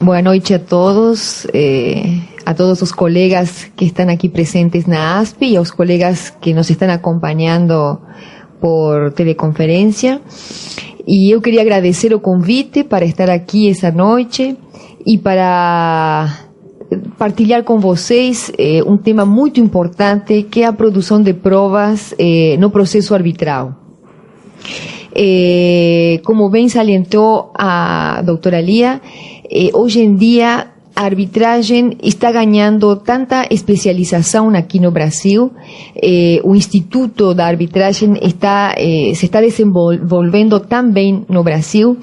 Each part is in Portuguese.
Boa noite a todos os colegas que estão aqui presentes na ASP e aos colegas que nos estão acompanhando por teleconferência. E eu queria agradecer o convite para estar aqui essa noite e para partilhar com vocês um tema muito importante, que é a produção de provas no processo arbitral. Como bem salientou a doutora Lia, hoje em dia a arbitragem está ganhando tanta especialização aqui no Brasil, o Instituto da Arbitragem se está desenvolvendo tão bem no Brasil,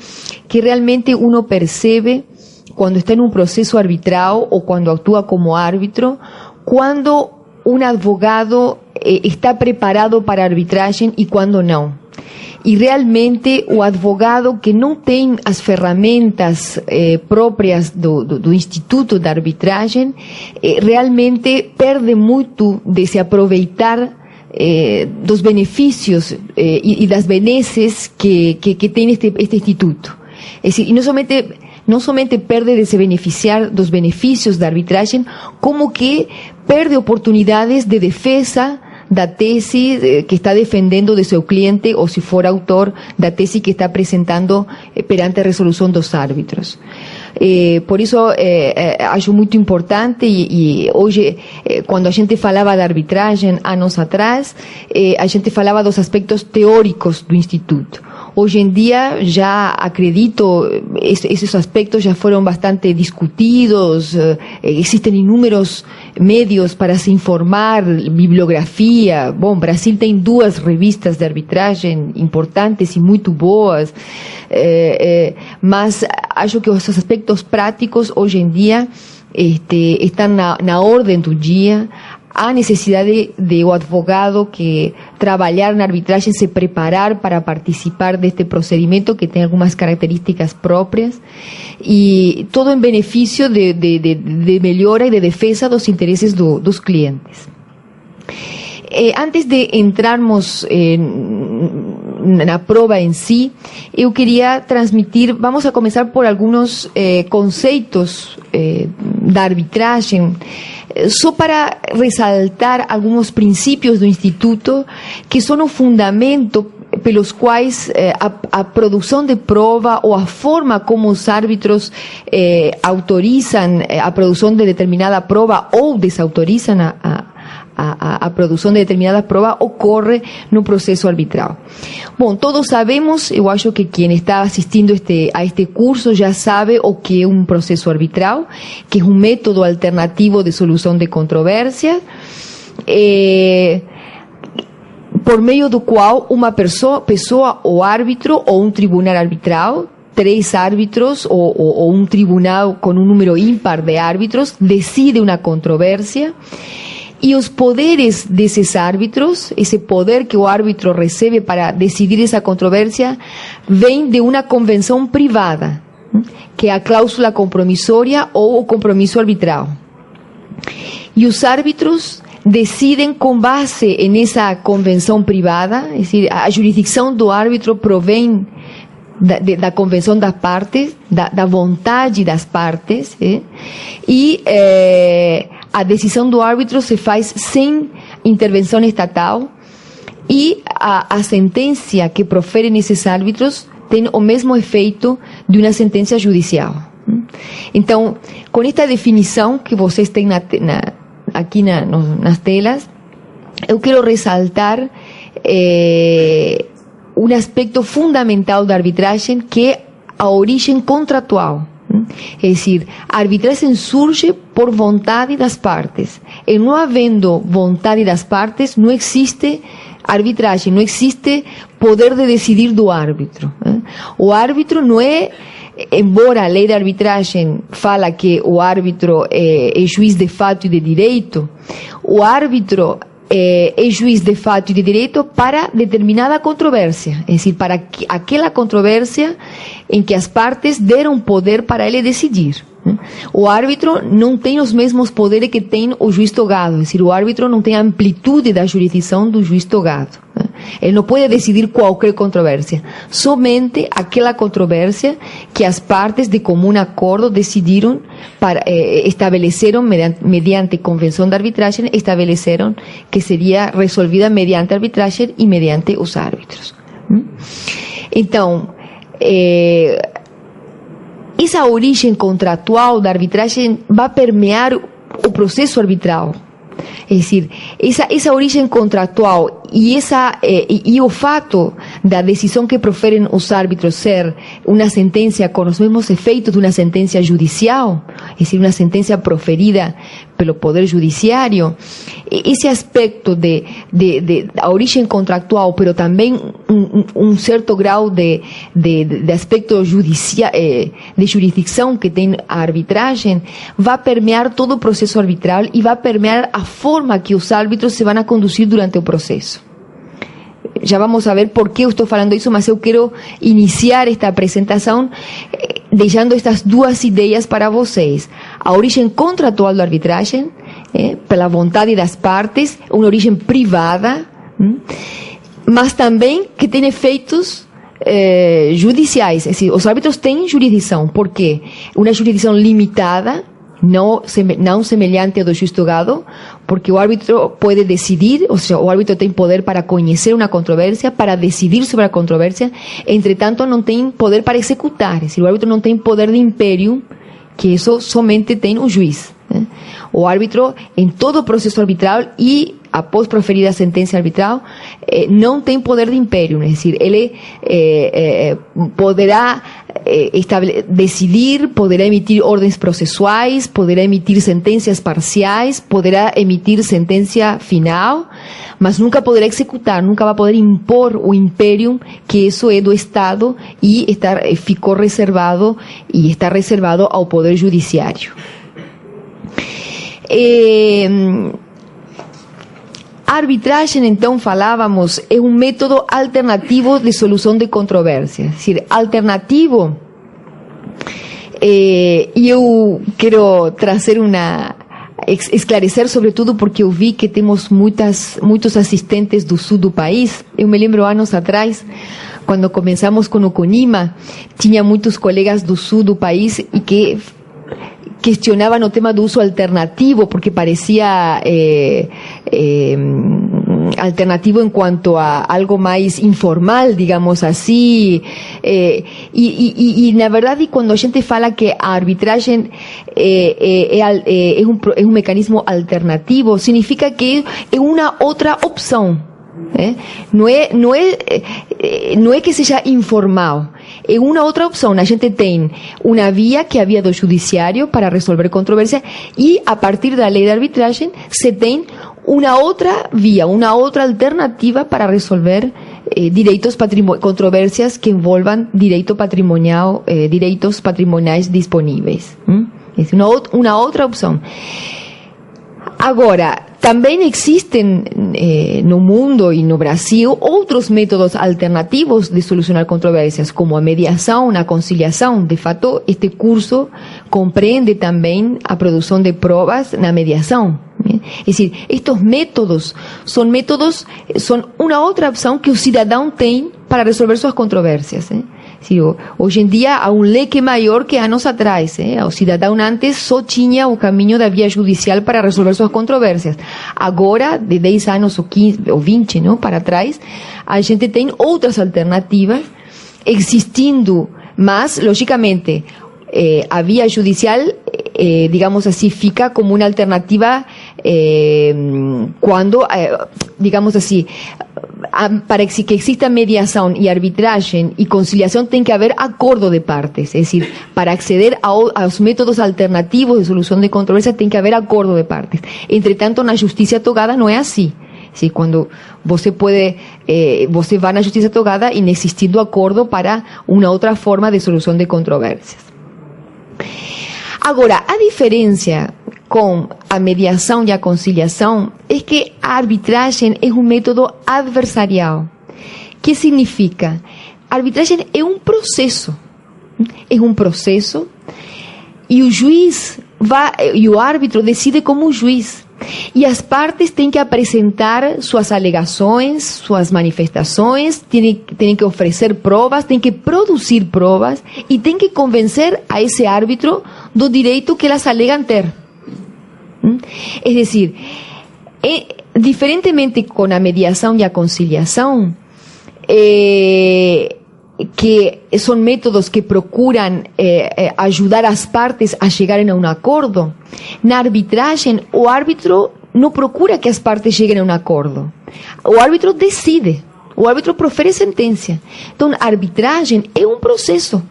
que realmente uno percebe, quando está em um processo arbitral ou quando atua como árbitro, quando um advogado está preparado para a arbitragem e quando não. E realmente o advogado que não tem as ferramentas próprias do Instituto da Arbitragem realmente perde muito de se aproveitar dos benefícios e das benesses que tem este instituto. É decir, e não somente perde de se beneficiar dos benefícios da arbitragem, como que perde oportunidades de defesa da tese que está defendendo de seu cliente, ou se for autor da tese que está apresentando perante a resolução dos árbitros. Por isso acho muito importante, e hoje, quando a gente falava da arbitragem anos atrás, a gente falava dos aspectos teóricos do Instituto. Hoje em dia, já acredito, esses aspectos já foram bastante discutidos, existem inúmeros meios para se informar, bibliografia. Bom, Brasil tem 2 revistas de arbitragem importantes e muito boas, mas acho que os aspectos práticos hoje em dia estão na ordem do dia. Há necessidade de o advogado que trabalhar na arbitragem, se preparar para participar deste procedimento que tem algumas características próprias, e todo em benefício de melhora e de defesa dos interesses dos clientes. Antes de entrarmos na prova em si, eu queria transmitir, vamos a começar por alguns conceitos da arbitragem, só para ressaltar alguns princípios do Instituto que são o fundamento pelos quais a produção de prova ou a forma como os árbitros autorizam a produção de determinada prova ou desautorizam a produção de determinada prova ocorre no processo arbitral. Bom, todos sabemos, eu acho que quem está assistindo a este curso já sabe o que é um processo arbitral, que é um método alternativo de solução de controvérsias, por meio do qual uma pessoa, o árbitro ou um tribunal arbitral, 3 árbitros ou um tribunal com um número ímpar de árbitros, decide uma controvérsia. E os poderes desses árbitros, esse poder que o árbitro recebe para decidir essa controvérsia, vem de uma convenção privada, que é a cláusula compromissória ou o compromisso arbitral. E os árbitros decidem com base nessa convenção privada, é decir, a jurisdição do árbitro provém da convenção das partes, da vontade das partes, e a decisão do árbitro se faz sem intervenção estatal, e a sentença que proferem esses árbitros tem o mesmo efeito de uma sentença judicial. Então, com esta definição que vocês têm aqui nas telas, eu quero ressaltar um aspecto fundamental da arbitragem, que é a origem contratual. É decir, a arbitragem surge por vontade das partes. E não havendo vontade das partes, não existe arbitragem, não existe poder de decidir do árbitro. O árbitro não é, embora a lei da arbitragem fala que o árbitro é juiz de fato e de direito, o árbitro é juiz de fato e de direito para determinada controvérsia, é decir, para aquela controvérsia em que as partes deram poder para ele decidir. O árbitro não tem os mesmos poderes que tem o juiz togado, é decir, o árbitro não tem a amplitude da jurisdição do juiz togado. Ele não pode decidir qualquer controvérsia, somente aquela controvérsia que as partes de comum acordo decidiram, estabeleceram mediante convenção de arbitragem, estabeleceram que seria resolvida mediante arbitragem e mediante os árbitros. Então, essa origem contratual da arbitragem vai permear o processo arbitral. É decir, esa origen contractual y o fato da decisão que proferem os árbitros ser uma sentencia con os mesmos efeitos de uma sentencia judicial, es decir, una sentencia proferida pelo Poder Judiciário, esse aspecto de origen contractual, pero também um certo grau de aspecto judicial, de jurisdicção que tem a arbitragem, vai permear todo o processo arbitral e vai permear a forma que os árbitros se vão a conduzir durante o processo. Já vamos a ver por que eu estou falando isso, mas eu quero iniciar esta apresentação deixando estas duas ideias para vocês. A origem contratual da arbitragem, pela vontade das partes, uma origem privada, mas também que tem efeitos judiciais. É decir, os árbitros têm jurisdição. Por quê? Uma jurisdição limitada, não semelhante ao do juiz togado, porque o árbitro pode decidir, ou seja, o árbitro tem poder para conhecer uma controvérsia, para decidir sobre a controvérsia, entretanto não tem poder para executar, é decir, o árbitro não tem poder de império, que isso somente tem o juiz. O árbitro, em todo o processo arbitral e após proferida a sentença arbitral, não tem poder de império, é decir, ele poderá decidir, poderá emitir ordens processuais, poderá emitir sentencias parciais, poderá emitir sentencia final, mas nunca poderá executar, nunca vai poder impor o imperium, que isso é do Estado e ficou reservado e está reservado ao Poder Judiciário. A arbitragem, então, falávamos, é um método alternativo de solução de controvérsias. É decir, alternativo, e eu quero trazer esclarecer sobretudo porque eu vi que temos muitos assistentes do sul do país. Eu me lembro anos atrás, quando começamos com o CONIMA, tinha muitos colegas do sul do país e que questionaban el tema de uso alternativo porque parecía alternativo en cuanto a algo más informal, digamos así, y na verdade, quando a gente fala que a arbitragem é um mecanismo alternativo, significa que é uma outra opção. Não é que seja informal, é uma outra opção. A gente tem uma via que é a via do judiciário para resolver controvérsia e a partir da lei de arbitragem se tem uma outra via, uma outra alternativa para resolver controvérsias que envolvam direito patrimonial, direitos patrimoniais disponíveis. É uma outra opção. Agora, também existem no mundo e no Brasil outros métodos alternativos de solucionar controvérsias, como a mediação, a conciliação. De fato, este curso compreende também a produção de provas na mediação. É decir, estes métodos são uma outra opção que o cidadão tem para resolver suas controvérsias. Sí, hoje em dia há um leque maior que anos atrás. O cidadão antes só tinha o caminho da via judicial para resolver suas controvérsias. Agora, de 10 anos ou 15 ou 20, não, para trás, a gente tem outras alternativas existindo, mas, logicamente, a via judicial, digamos assim, fica como uma alternativa quando, digamos assim, para que exista mediação e arbitragem e conciliação tem que haver acordo de partes, é decir, para acceder aos métodos alternativos de solução de controvérsias tem que haver acordo de partes. Entretanto, na justiça togada não é assim. Sí, quando você vai na justiça togada inexistindo acordo para uma outra forma de solução de controvérsias. Agora, a diferença com a mediação e a conciliação é que a arbitragem é um método adversarial. Que significa? A arbitragem é um processo. É um processo e o juiz e o árbitro decide como juiz. E as partes têm que apresentar suas alegações, suas manifestações, têm que oferecer provas, têm que produzir provas e têm que convencer a esse árbitro do direito que elas alegam ter. É decir, diferentemente com a mediação e a conciliação, que são métodos que procuram ajudar as partes a chegarem a um acordo, na arbitragem o árbitro não procura que as partes cheguem a um acordo. O árbitro decide, o árbitro profere sentença. Então, a arbitragem é um processo.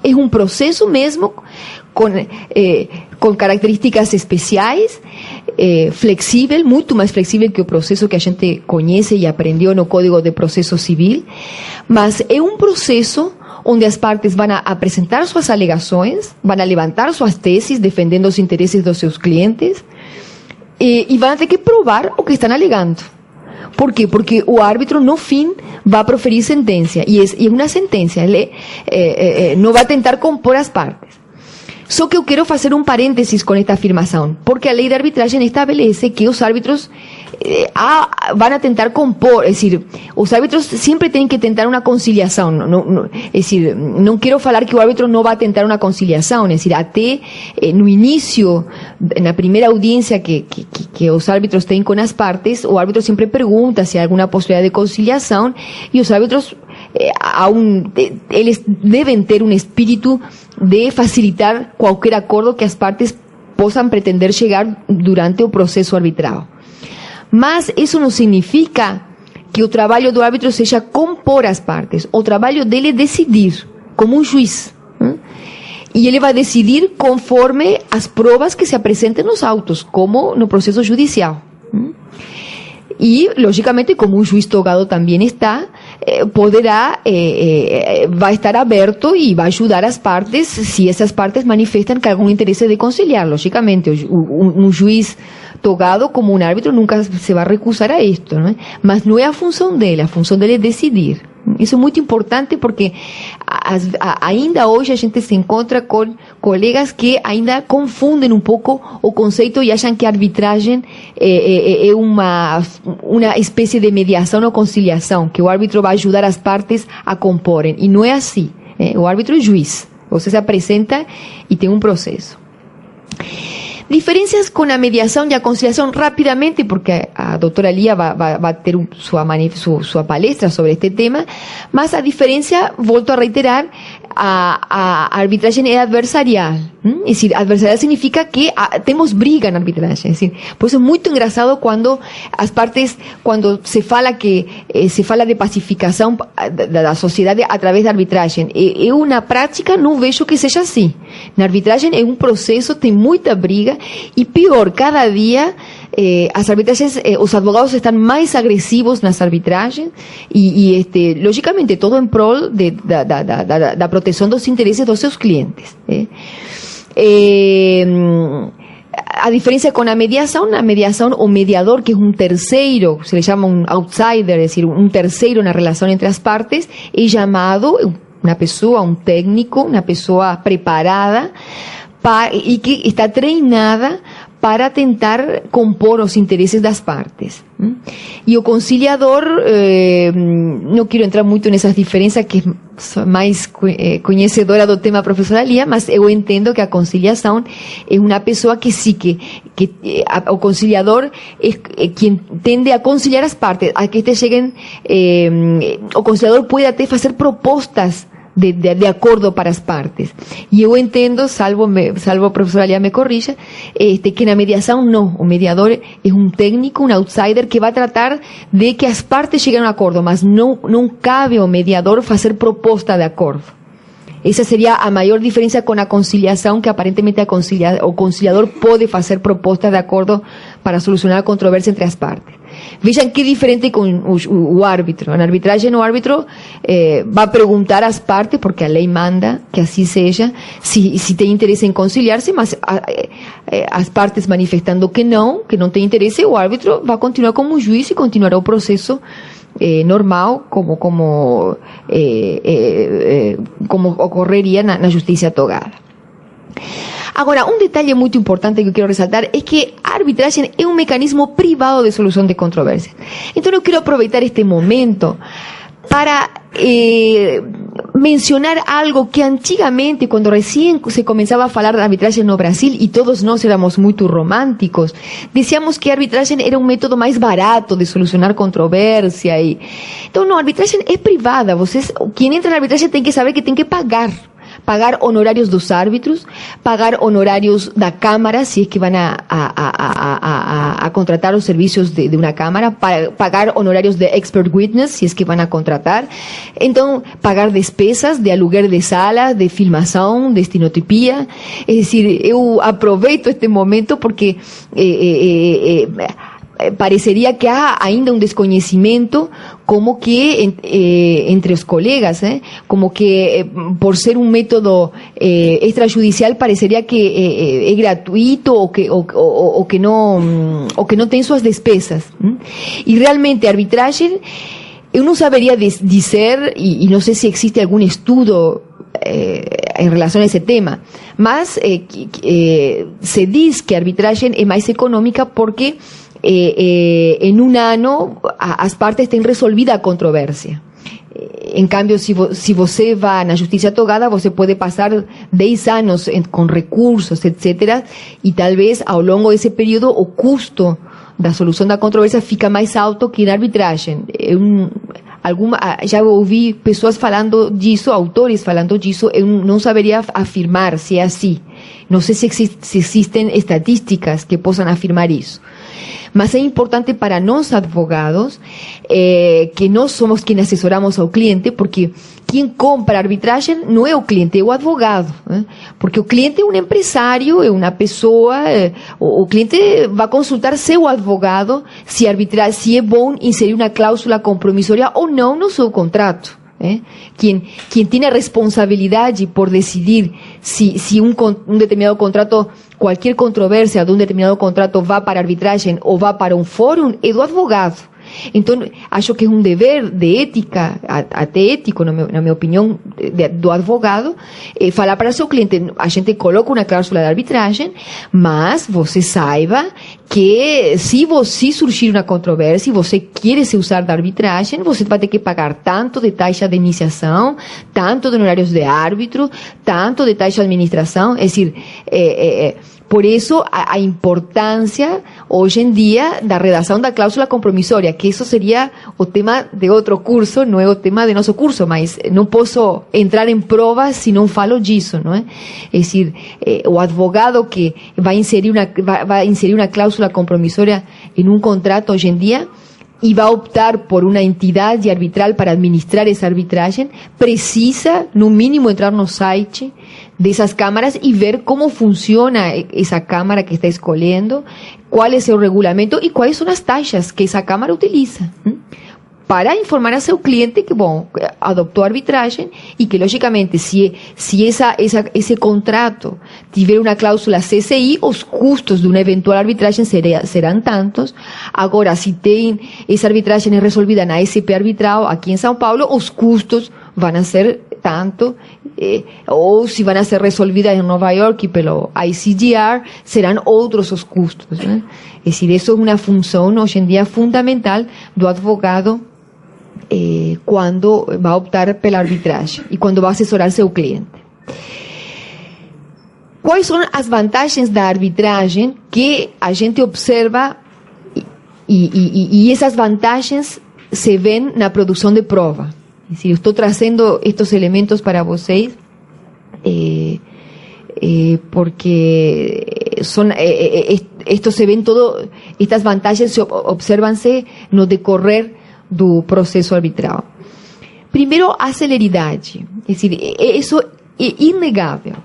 É um processo mesmo com características especiais, flexível, muito mais flexível que o processo que a gente conhece e aprendeu no Código de Processo Civil, mas é um processo onde as partes vão apresentar suas alegações, vão levantar suas teses, defendendo os interesses dos seus clientes, e vão ter que provar o que estão alegando. Por quê? Porque o árbitro, no fim, vai proferir sentença, e é uma sentença, ele não vai tentar compor as partes. Só que eu quero fazer um parênteses com esta afirmação, porque a lei de arbitragem estabelece que os árbitros vão tentar compor, é decir, os árbitros sempre têm que tentar uma conciliação. É decir, não quero falar que o árbitro não vai tentar uma conciliação, é decir, até no início, na primeira audiência que os árbitros têm com as partes, o árbitro sempre pergunta se há alguma possibilidade de conciliação, e os árbitros eles devem ter um espírito de facilitar qualquer acordo que as partes possam pretender chegar durante o processo arbitral. Mas isso não significa que o trabalho do árbitro seja compor as partes. O trabalho dele é decidir, como um juiz. E ele vai decidir conforme as provas que se apresentem nos autos, como no processo judicial. E, logicamente, como um juiz togado também está, vai estar aberto e vai ajudar as partes se essas partes manifestam que algum interesse de conciliar. Logicamente, um juiz togado como um árbitro nunca se vai recusar a isto, não é? Mas não é a função dele é decidir. Isso é muito importante porque ainda hoje a gente se encontra com colegas que ainda confundem um pouco o conceito e acham que a arbitragem é uma espécie de mediação ou conciliação, que o árbitro vai ajudar as partes a comporem. E não é assim. O árbitro é juiz. Você se apresenta e tem um processo. Diferenças com a mediação e a conciliação, rapidamente, porque a doutora Lia vai ter sua palestra sobre este tema, mas a diferença, volto a reiterar, a arbitragem é adversarial. É decir, adversarial significa que temos briga na arbitragem. É decir, por isso é muito engraçado quando as partes, quando se fala de pacificação da sociedade através da arbitragem. Eu, na prática, não vejo que seja assim. Na arbitragem é um processo, tem muita briga, e pior, cada dia as arbitragens, os advogados estão mais agressivos nas arbitragens e logicamente, todo em prol da proteção dos interesses dos seus clientes. A diferença com a mediação, o mediador, que é um terceiro, se le chama um outsider, es decir, um terceiro na relação entre as partes, é chamado uma pessoa, um técnico, uma pessoa preparada e que está treinada para tentar compor os interesses das partes. E o conciliador, não quero entrar muito nessas diferenças, que sou mais conhecedora do tema, professora Lia, mas eu entendo que a conciliação é uma pessoa que o conciliador é quem tende a conciliar as partes, a que cheguem, o conciliador pode até fazer propostas de acordo para as partes. E eu entendo, salvo a professora Lia me corrija, que na mediação não. O mediador é um técnico, um outsider, que vai tratar de que as partes cheguem a um acordo, mas não cabe ao mediador fazer proposta de acordo. Essa seria a maior diferença com a conciliação, que aparentemente o conciliador pode fazer proposta de acordo para solucionar a controvérsia entre as partes. Vejam que diferente com o árbitro. Na arbitragem, o árbitro vai perguntar às partes, porque a lei manda que assim seja, se tem interesse em conciliar-se, mas as partes manifestando que não tem interesse, o árbitro vai continuar como juiz e continuará o processo normal, como ocorreria na justiça togada. Agora, um detalhe muito importante que eu quero ressaltar é que a arbitragem é um mecanismo privado de solução de controvérsias. Então, eu quero aproveitar este momento para mencionar algo que antigamente, cuando recién se comenzaba a falar de arbitraje no Brasil, y todos nós éramos muy románticos, decíamos que arbitraje era un método más barato de solucionar controversia. Entonces, no, arbitraje es privada. Quien entra en arbitraje tiene que saber que tiene que pagar honorarios dos árbitros, pagar honorarios da cámara, si es que van a contratar los servicios de una cámara, pagar honorarios de expert witness, si es que van a contratar, entonces pagar despesas de aluguer de sala, de filmación, de estenotipia. Es decir, yo aproveito este momento porque pareceria que há ainda um desconhecimento como que entre os colegas, como que por ser um método extrajudicial pareceria que é gratuito ou que não tem suas despesas. E realmente a arbitragem, eu não saberia dizer, e não sei se existe algum estudo en relación a ese tema, mas se diz que a arbitragem é mais econômica porque en un ano as partes têm resolvida a controvérsia. Em cambio, se você vai na justiça togada, você pode passar 10 anos com recursos, etc. E talvez ao longo desse período o custo da solução da controvérsia fica mais alto que na arbitragem. Já ouvi pessoas falando disso, autores falando disso, eu não saberia afirmar se é assim. Não sei se existem estatísticas que possam afirmar isso. Mas é importante para nós advogados que nós somos quem assessoramos ao cliente, porque quem compra a arbitragem não é o cliente, é o advogado. Porque o cliente é um empresário, é uma pessoa, o cliente vai consultar seu advogado se é bom inserir uma cláusula compromissória ou não no seu contrato. Quien tiene responsabilidad por decidir si un determinado contrato, cualquier controversia de un determinado contrato va para arbitraje o va para un fórum, es el advogado. Entonces, acho que es un deber de ética, até ético, na minha opinião, do advogado, falar para seu cliente, a gente coloca uma cláusula de arbitragem, mas você saiba que se surgir uma controvérsia e você quer se usar da arbitragem, você vai ter que pagar tanto de taxa de iniciação, tanto de honorários de árbitro, tanto de taxa de administração, é decir, por isso a importância hoje em dia da redação da cláusula compromissória, que isso seria o tema de outro curso, não é o tema de nosso curso, mas não posso entrar em provas se não falo disso, não é? É decir, o advogado que vai inserir uma cláusula compromissória em um contrato hoje em dia e vai optar por uma entidade arbitral para administrar essa arbitragem, precisa, no mínimo, entrar no site dessas câmaras e ver como funciona essa câmara que está escolhendo, qual é seu regulamento e quais são as taxas que essa câmara utiliza. Para informar a seu cliente que, bom, adoptou a arbitragem e que, logicamente, se esse contrato tiver uma cláusula CCI, os custos de uma eventual arbitragem serão tantos. Agora, se essa arbitragem é resolvida na SP Arbitral, aqui em São Paulo, os custos vão ser tanto, ou se vão ser resolvidas em Nova York pelo ICGR, serão outros os custos. É decir, isso é uma função, hoje em dia, fundamental do advogado quando vai optar pela arbitragem e quando vai assessorar seu cliente. Quais são as vantagens da arbitragem que a gente observa e essas vantagens se veem na produção de prova? Eu estou trazendo estes elementos para vocês porque esto se ven todo, estas vantagens observam-se no decorrer do processo arbitral. Primeiro, a celeridade. É decir, isso é inegável.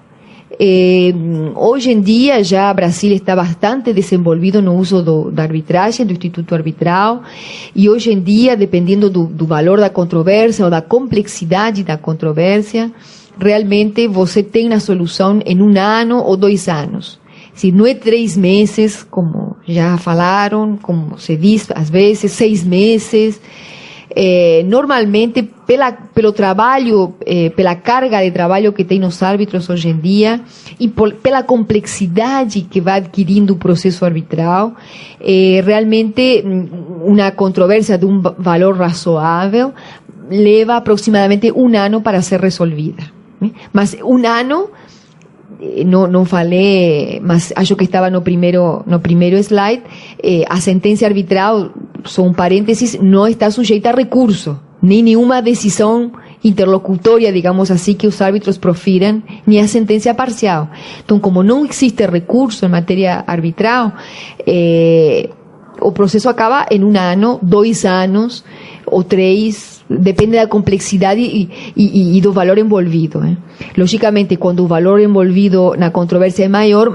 Hoje em dia, já o Brasil está bastante desenvolvido no uso da arbitragem, do Instituto Arbitral, e hoje em dia, dependendo do valor da controvérsia ou da complexidade da controvérsia, realmente você tem uma solução em 1 ano ou 2 anos. Se não é 3 meses, como já falaram, como se diz às vezes, 6 meses. normalmente pelo trabalho, pela carga de trabalho que tem os árbitros hoje em dia e pela complexidade que vai adquirindo o processo arbitral, realmente uma controvérsia de valor razoável leva aproximadamente um ano para ser resolvida. Mas um ano, não falei, mas acho que estava no primeiro slide, a sentença arbitral, só um parênteses, não está sujeita a recurso, nem nenhuma decisão interlocutória, digamos assim, que os árbitros profiram, nem a sentença parcial. Então, como não existe recurso em matéria arbitral, o processo acaba em um ano, 2 anos ou 3, depende da complexidade e do valor envolvido. Logicamente, quando o valor envolvido na controvérsia é maior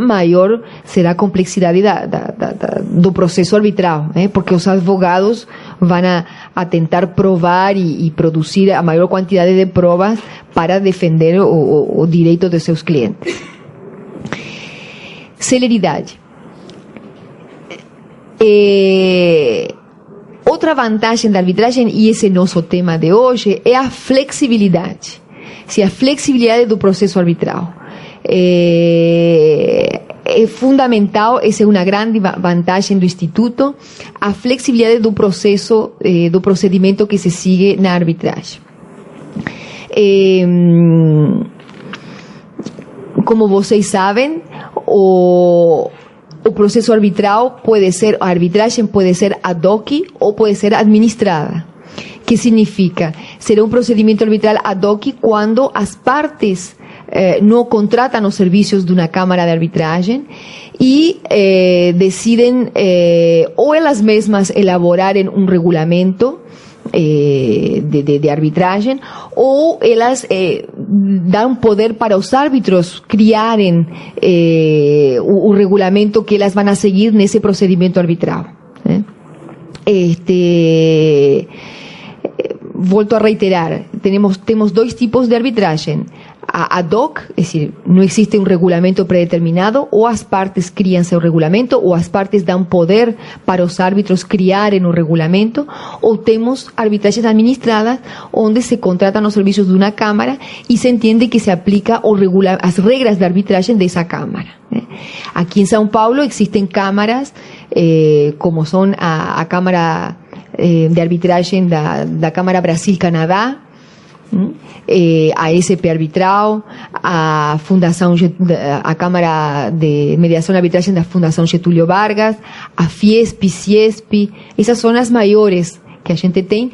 será a complexidade do processo arbitral, porque os advogados vão a tentar provar e produzir a maior quantidade de provas para defender o direito de seus clientes. Celeridade. Outra vantagem da arbitragem, e esse é nosso tema de hoje, é a flexibilidade. A flexibilidade do processo arbitral. É fundamental, essa é uma grande vantagem do Instituto, a flexibilidade do processo, do procedimento que se sigue na arbitragem. Como vocês sabem, o processo arbitral a arbitragem pode ser ad hoc ou pode ser administrada. Que significa? Será um procedimento arbitral ad hoc quando as partes não contratam os serviços de uma câmara de arbitragem e decidem ou elas mesmas elaborarem um regulamento de arbitragem, ou elas dão poder para os árbitros criarem o regulamento que elas vão a seguir nesse procedimento arbitral. Volto a reiterar, temos 2 tipos de arbitragem. A ad hoc, es decir, no existe un regulamento predeterminado, ou as partes criam seu regulamento, ou as partes dão poder para os árbitros criarem um regulamento, ou temos arbitragens administradas, onde se contratam os serviços de uma câmara e se entende que se aplica as regras de arbitragem dessa câmara. Aqui em São Paulo existen câmaras, como são a Câmara de Arbitragem da Câmara Brasil-Canadá, a SP Arbitral, a Fundação, a Câmara de Mediação e Arbitragem da Fundação Getúlio Vargas, a Fiesp, Ciesp, essas são as maiores que a gente tem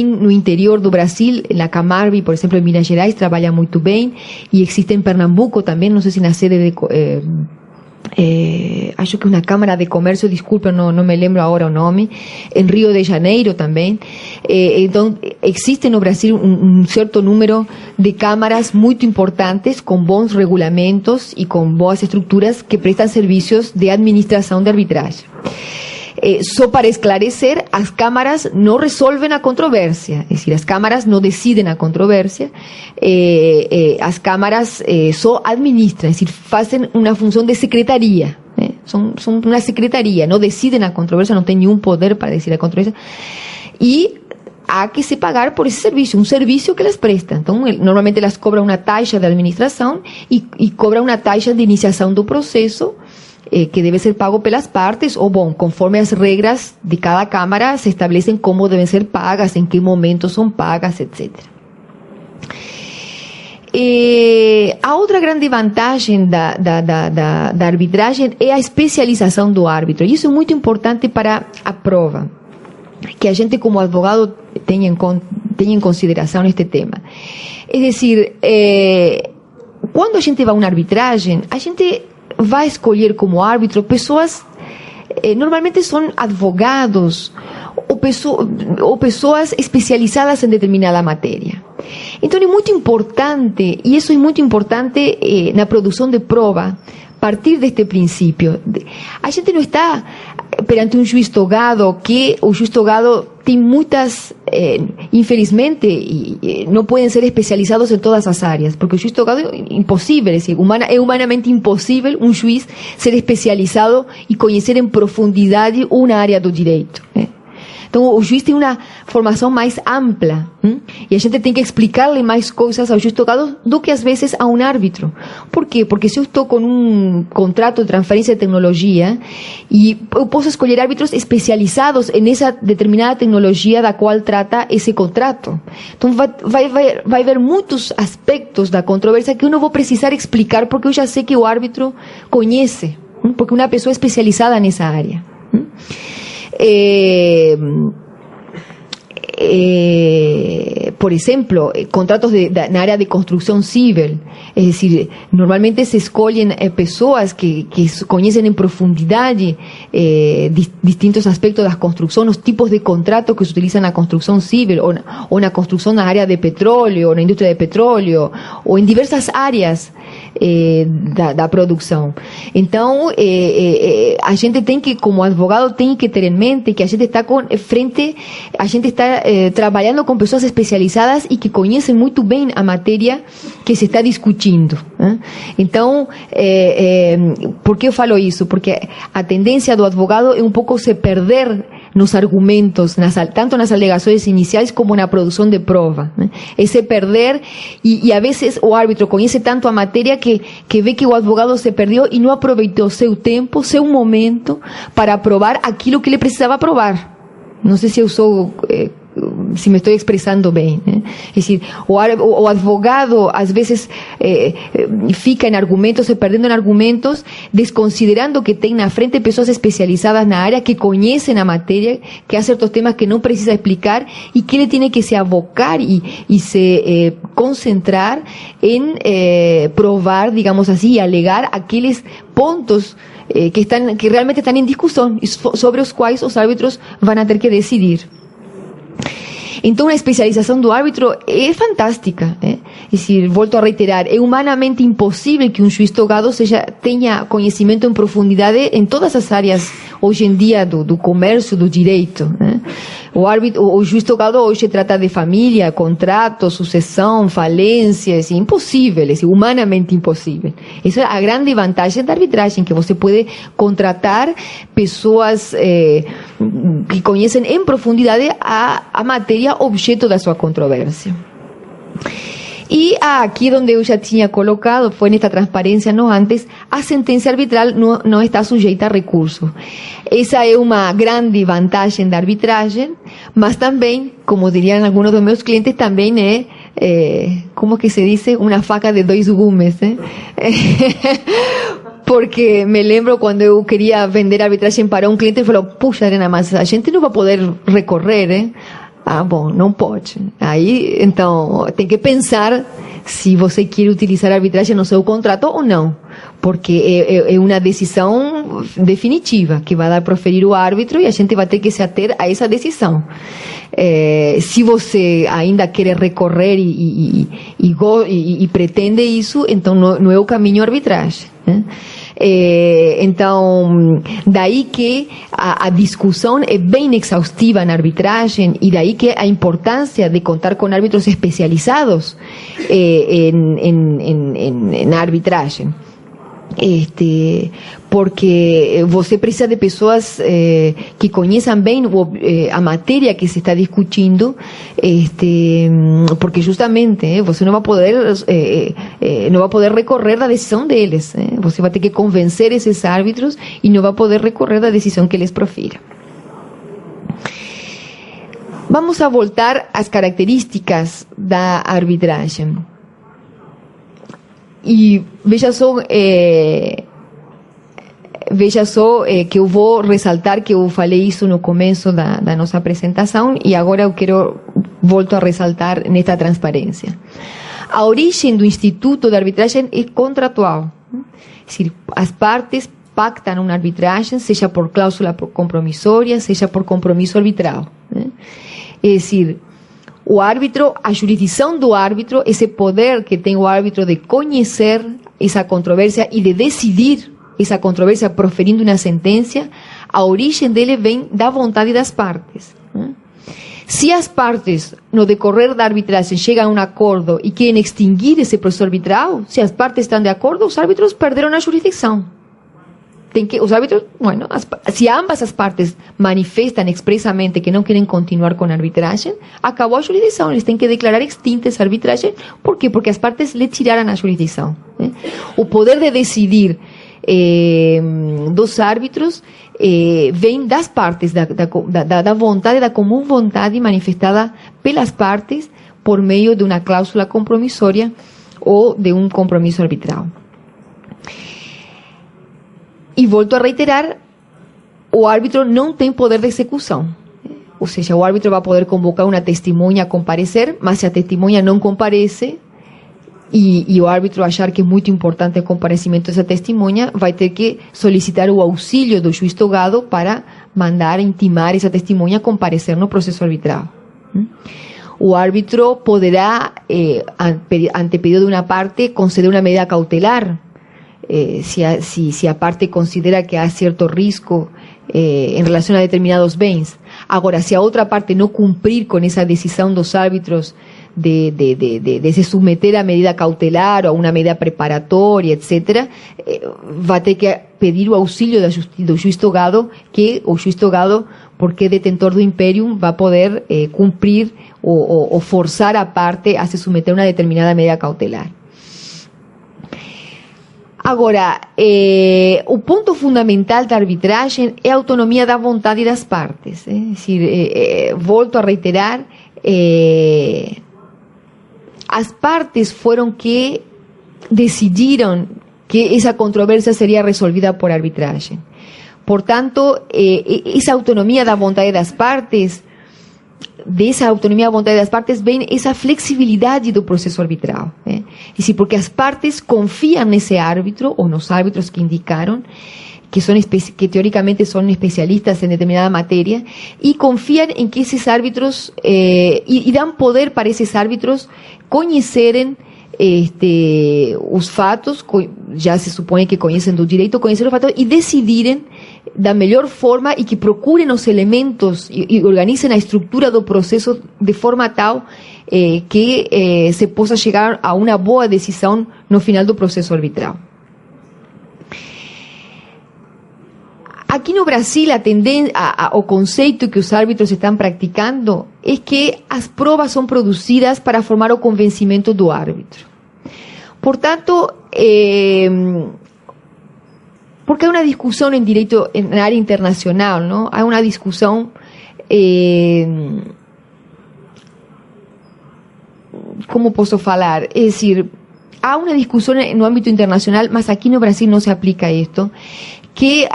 no interior do Brasil, na Camargo, por exemplo, em Minas Gerais, trabalha muito bem, e existe em Pernambuco também, não sei se na sede de... acho que uma Câmara de Comércio, desculpa, não me lembro agora o nome, em Rio de Janeiro também. Então, existe no Brasil um certo número de câmaras muito importantes, com bons regulamentos e com boas estruturas que prestam serviços de administração de arbitragem. Só para esclarecer, as câmaras não resolvem a controvérsia, é decir, as câmaras não decidem a controvérsia, as câmaras só administram, é decir, fazem uma função de secretaria, são uma secretaria, não decidem a controvérsia, não têm nenhum poder para decidir a controvérsia, e há que se pagar por esse serviço, um serviço que elas prestam. Então, normalmente elas cobram uma taxa de administração e cobram uma taxa de iniciação do processo, que debe ser pago pelas partes, ou bom, conforme as regras de cada câmara se establecem como devem ser pagas, em que momento são pagas, etc. A outra grande vantagem da arbitragem é a especialização do árbitro, e isso é muito importante para a prova, que a gente como advogado tenha em consideração este tema. É decir, quando a gente vai a uma arbitragem, a gente vai escolher como árbitro pessoas, normalmente são advogados ou pessoas especializadas em determinada matéria. Então é muito importante, e isso é muito importante na produção de prova, partir deste princípio. A gente não está perante um juiz togado, que o juiz togado tem muitas, infelizmente, não podem ser especializados em todas as áreas, porque o juiz togado é impossível, é humanamente impossível um juiz ser especializado e conhecer em profundidade uma área do direito. Então, o juiz tem uma formação mais ampla, e a gente tem que explicar-lhe mais coisas ao juiz togado do que às vezes a um árbitro. Por quê? Porque se eu estou com um contrato de transferência de tecnologia e eu posso escolher árbitros especializados nessa determinada tecnologia da qual trata esse contrato. Então, vai haver muitos aspectos da controvérsia que eu não vou precisar explicar porque eu já sei que o árbitro conhece, porque uma pessoa especializada nessa área. Por ejemplo, contratos na área de construcción civil, es decir, normalmente se escolhem pessoas que conhecem em profundidade distintos aspectos da construção, os tipos de contratos que se utilizam na construção civil, ou na construção na área de petróleo, ou na indústria de petróleo, ou em diversas áreas da produção. Então, a gente tem que, como advogado, tem que ter em mente que a gente está trabalhando com pessoas especializadas e que conhecem muito bem a matéria que se está discutindo. Então, por que eu falo isso? Porque a tendência do advogado é um pouco se perder nos argumentos, tanto nas alegações iniciais como na produção de prova. É se perder, e a vezes o árbitro conhece tanto a matéria que vê que o advogado se perdeu e não aproveitou seu tempo, seu momento, para provar aquilo que ele precisava provar. Não sei se eu sou... se me estou expressando bem, né? É decir, o advogado às vezes fica em argumentos, se perdendo em argumentos, desconsiderando que tem na frente pessoas especializadas na área, que conhecem a matéria, que há certos temas que não precisa explicar e que ele tem que se abocar e se concentrar em provar, digamos assim, e alegar aqueles pontos que realmente estão em discussão e sobre os quais os árbitros vão ter que decidir. Então, a especialização do árbitro é fantástica. É decir, volto a reiterar, é humanamente impossível que um juiz togado tenha conhecimento em profundidade em todas as áreas, hoje em dia, do comércio, do direito. O juiz togado hoje trata de família, contrato, sucessão, falências, impossível, é humanamente impossível. Essa é a grande vantagem da arbitragem, que você pode contratar pessoas que conhecem em profundidade a matéria objeto da sua controvérsia. E aqui onde eu já tinha colocado, foi nesta transparência no antes, a sentença arbitral não está sujeita a recurso. Essa é uma grande vantagem da arbitragem, mas também, como diriam alguns dos meus clientes, também como que se diz, uma faca de dois gumes, porque me lembro quando eu queria vender arbitragem para um cliente, ele falou, puxa, Adriana, mas a gente não vai poder recorrer, Ah, bom, não pode. Aí, então, tem que pensar se você quer utilizar a arbitragem no seu contrato ou não, porque é uma decisão definitiva que vai dar a proferir o árbitro e a gente vai ter que se ater a essa decisão. Se você ainda quer recorrer e pretende isso, então não é o caminho arbitragem, né? Então, daí que a discussão é bem exaustiva na arbitragem e daí que a importância de contar com árbitros especializados na arbitragem. Porque você precisa de pessoas que conheçam bem a matéria que se está discutindo, porque justamente você não vai poder recorrer da decisão deles, você vai ter que convencer esses árbitros e não vai poder recorrer da decisão que eles profiram. Vamos a voltar às características da arbitragem. E veja só que eu vou ressaltar que eu falei isso no começo da nossa apresentação e agora volto a ressaltar nesta transparência. A origem do Instituto de Arbitragem é contratual. É decir, as partes pactam uma arbitragem, seja por cláusula compromissória, seja por compromisso arbitral. É decir, o árbitro, a jurisdição do árbitro, esse poder que tem o árbitro de conhecer essa controvérsia e de decidir essa controvérsia proferindo uma sentença, a origem dele vem da vontade das partes. Se as partes, no decorrer da arbitragem, chegam a um acordo e querem extinguir esse processo arbitral, se as partes estão de acordo, os árbitros perderam a jurisdição. Os árbitros, bueno, se ambas as partes manifestam expressamente que não querem continuar com a arbitragem, acabou a jurisdição, eles têm que declarar extinta essa arbitragem. Por quê? Porque as partes lhe tiraram a jurisdição. O poder de decidir dos árbitros vem das partes, da vontade, da comum vontade manifestada pelas partes por meio de uma cláusula compromissória ou de um compromisso arbitral. E volto a reiterar, o árbitro não tem poder de execução. Ou seja, o árbitro vai poder convocar uma testemunha a comparecer, mas se a testemunha não comparece, e o árbitro achar que é muito importante o comparecimento dessa testemunha, vai ter que solicitar o auxílio do juiz togado para mandar intimar essa testemunha a comparecer no processo arbitral. O árbitro poderá, ante pedido de uma parte, conceder uma medida cautelar, si a parte considera que há certo risco em relação a determinados bens. Agora, se a outra parte não cumprir com essa decisão dos árbitros de se submeter a medida cautelar ou a uma medida preparatória, etc., vai ter que pedir o auxílio do juiz togado, que o juiz togado, porque é detentor do imperium, vai poder cumprir ou forçar a parte a se submeter a uma determinada medida cautelar. Agora, o ponto fundamental da arbitragem é a autonomia da vontade das partes. É decir, volto a reiterar, as partes foram que decidiram que essa controvérsia seria resolvida por arbitragem. Portanto, essa autonomia da vontade das partes, dessa autonomia da vontade das partes, vem essa flexibilidade do processo arbitral. É decir, porque as partes confiam nesse árbitro, ou nos árbitros que indicaram, que teoricamente são especialistas em determinada matéria, e confiam em que esses árbitros, e dão poder para esses árbitros conhecerem os fatos, já se supõe que conhecem do direito, conhecer os fatos e decidirem da melhor forma, e que procurem os elementos e organizem a estrutura do processo de forma tal que se possa chegar a uma boa decisão no final do processo arbitral. Aqui no Brasil, o conceito que os árbitros estão praticando é que as provas são produzidas para formar o convencimento do árbitro. Portanto, porque há uma discussão em direito, na área internacional, não? Há uma discussão, como posso falar? É decir, há uma discussão no âmbito internacional, mas aqui no Brasil não se aplica isto, que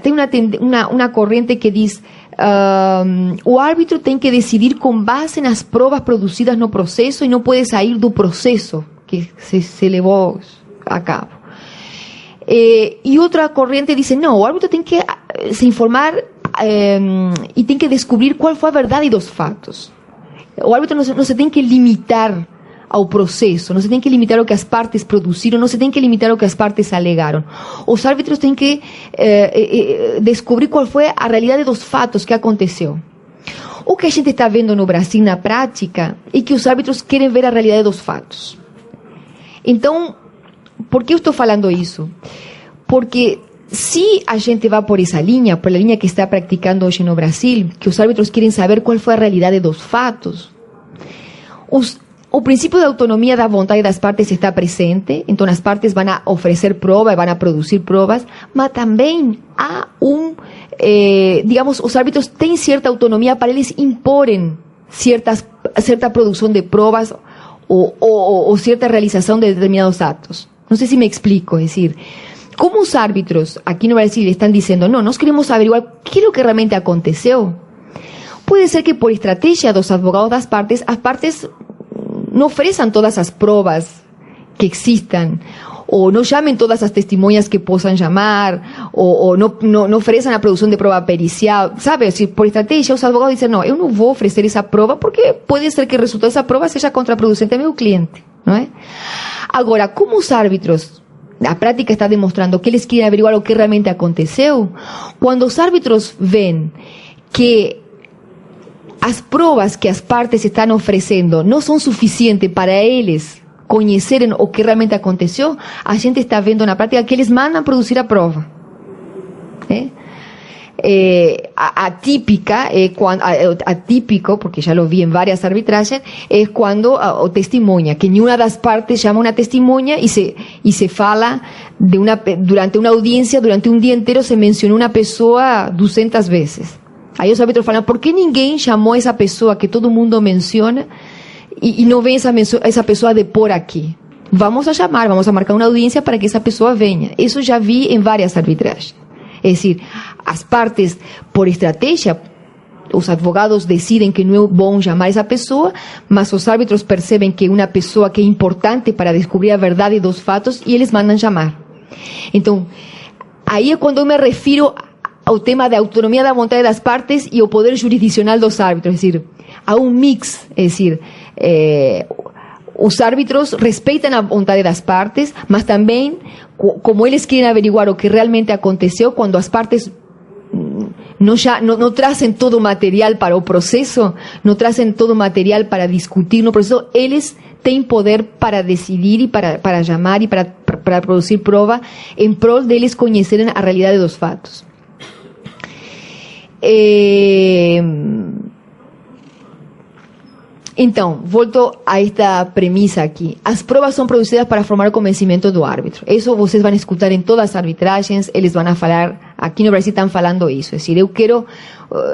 tem uma corrente que diz o árbitro tem que decidir com base nas provas produzidas no processo e não pode sair do processo que se levou a cabo. E outra corrente diz, não, o árbitro tem que se informar e tem que descobrir qual foi a verdade dos fatos. O árbitro não se tem que limitar ao processo, não se tem que limitar ao que as partes produziram, não se tem que limitar ao que as partes alegaram. Os árbitros têm que descobrir qual foi a realidade dos fatos que aconteceu. O que a gente está vendo no Brasil na prática é que os árbitros querem ver a realidade dos fatos. Então, por que eu estou falando isso? Porque se a gente vai por essa linha, por a linha que está praticando hoje no Brasil, que os árbitros querem saber qual foi a realidade dos fatos, o princípio da autonomia da vontade das partes está presente, então as partes vão a oferecer provas, vão a produzir provas, mas também há digamos, os árbitros têm certa autonomia para eles imporem certa produção de provas ou certa realização de determinados atos. Não sei se me explico, é decir, como os árbitros aqui no Brasil estão dizendo, não, nós queremos averiguar o que é que realmente aconteceu, pode ser que por estratégia dos advogados das partes, as partes não ofereçam todas as provas que existam, ou não chamem todas as testemunhas que possam chamar, ou não ofereçam a produção de prova pericial, sabe? Se por estratégia os advogados dizem, não, eu não vou oferecer essa prova porque pode ser que o resultado dessa prova seja contraproducente ao meu cliente, não é? Agora, como os árbitros, a prática está demonstrando que eles querem averiguar o que realmente aconteceu, quando os árbitros veem que as provas que as partes estão oferecendo não são suficientes para eles conhecerem o que realmente aconteceu, a gente está vendo na prática que eles mandam produzir a prova. Atípica, atípico, porque ya lo vi en varias arbitrajes, es cuando o testimonia, que ni una das partes llama una testimonia y se fala durante una audiencia, durante un día entero se mencionó una pessoa 200 veces. Aí os árbitros falam, por que ninguém chamou essa pessoa que todo mundo menciona e não vem essa pessoa depor aqui? Vamos a chamar, vamos a marcar uma audiência para que essa pessoa venha. Isso já vi em várias arbitragens. Es decir, as partes, por estrategia, os advogados decidem que não é bom chamar essa pessoa, mas os árbitros percebem que é uma pessoa que é importante para descobrir a verdade dos fatos e eles mandam chamar. Então, aí é quando eu me refiro ao tema da autonomia da vontade das partes e o poder jurisdicional dos árbitros, es decir, a um mix, es decir, os árbitros respeitam a vontade das partes, mas também, como eles querem averiguar o que realmente aconteceu, quando as partes não trazem todo o material para o processo, não trazem todo o material para discutir no processo, eles têm poder para decidir e para chamar e para produzir prova em prol deles conhecerem a realidade dos fatos. Então, volto a esta premissa aqui. As provas são produzidas para formar o convencimento do árbitro. Isso vocês vão escutar em todas as arbitragens, eles vão falar, aqui no Brasil estão falando isso. É decir, eu quero,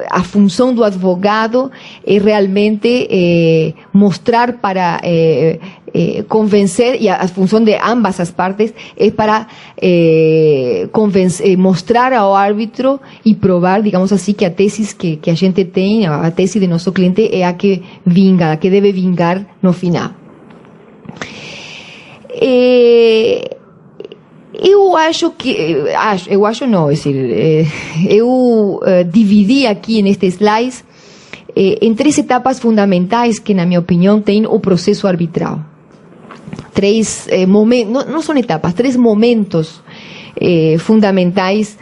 a função do advogado é realmente mostrar para convencer, e a função de ambas as partes é para mostrar ao árbitro e provar, digamos assim, que a tese que a gente tem, a tese de nosso cliente é a que vinga, a que deve vingar no final. Eu acho que, não, é decir, eu dividi aqui neste slide em 3 etapas fundamentais que, na minha opinião, tem o processo arbitral. 3 momentos, não são etapas, 3 momentos fundamentais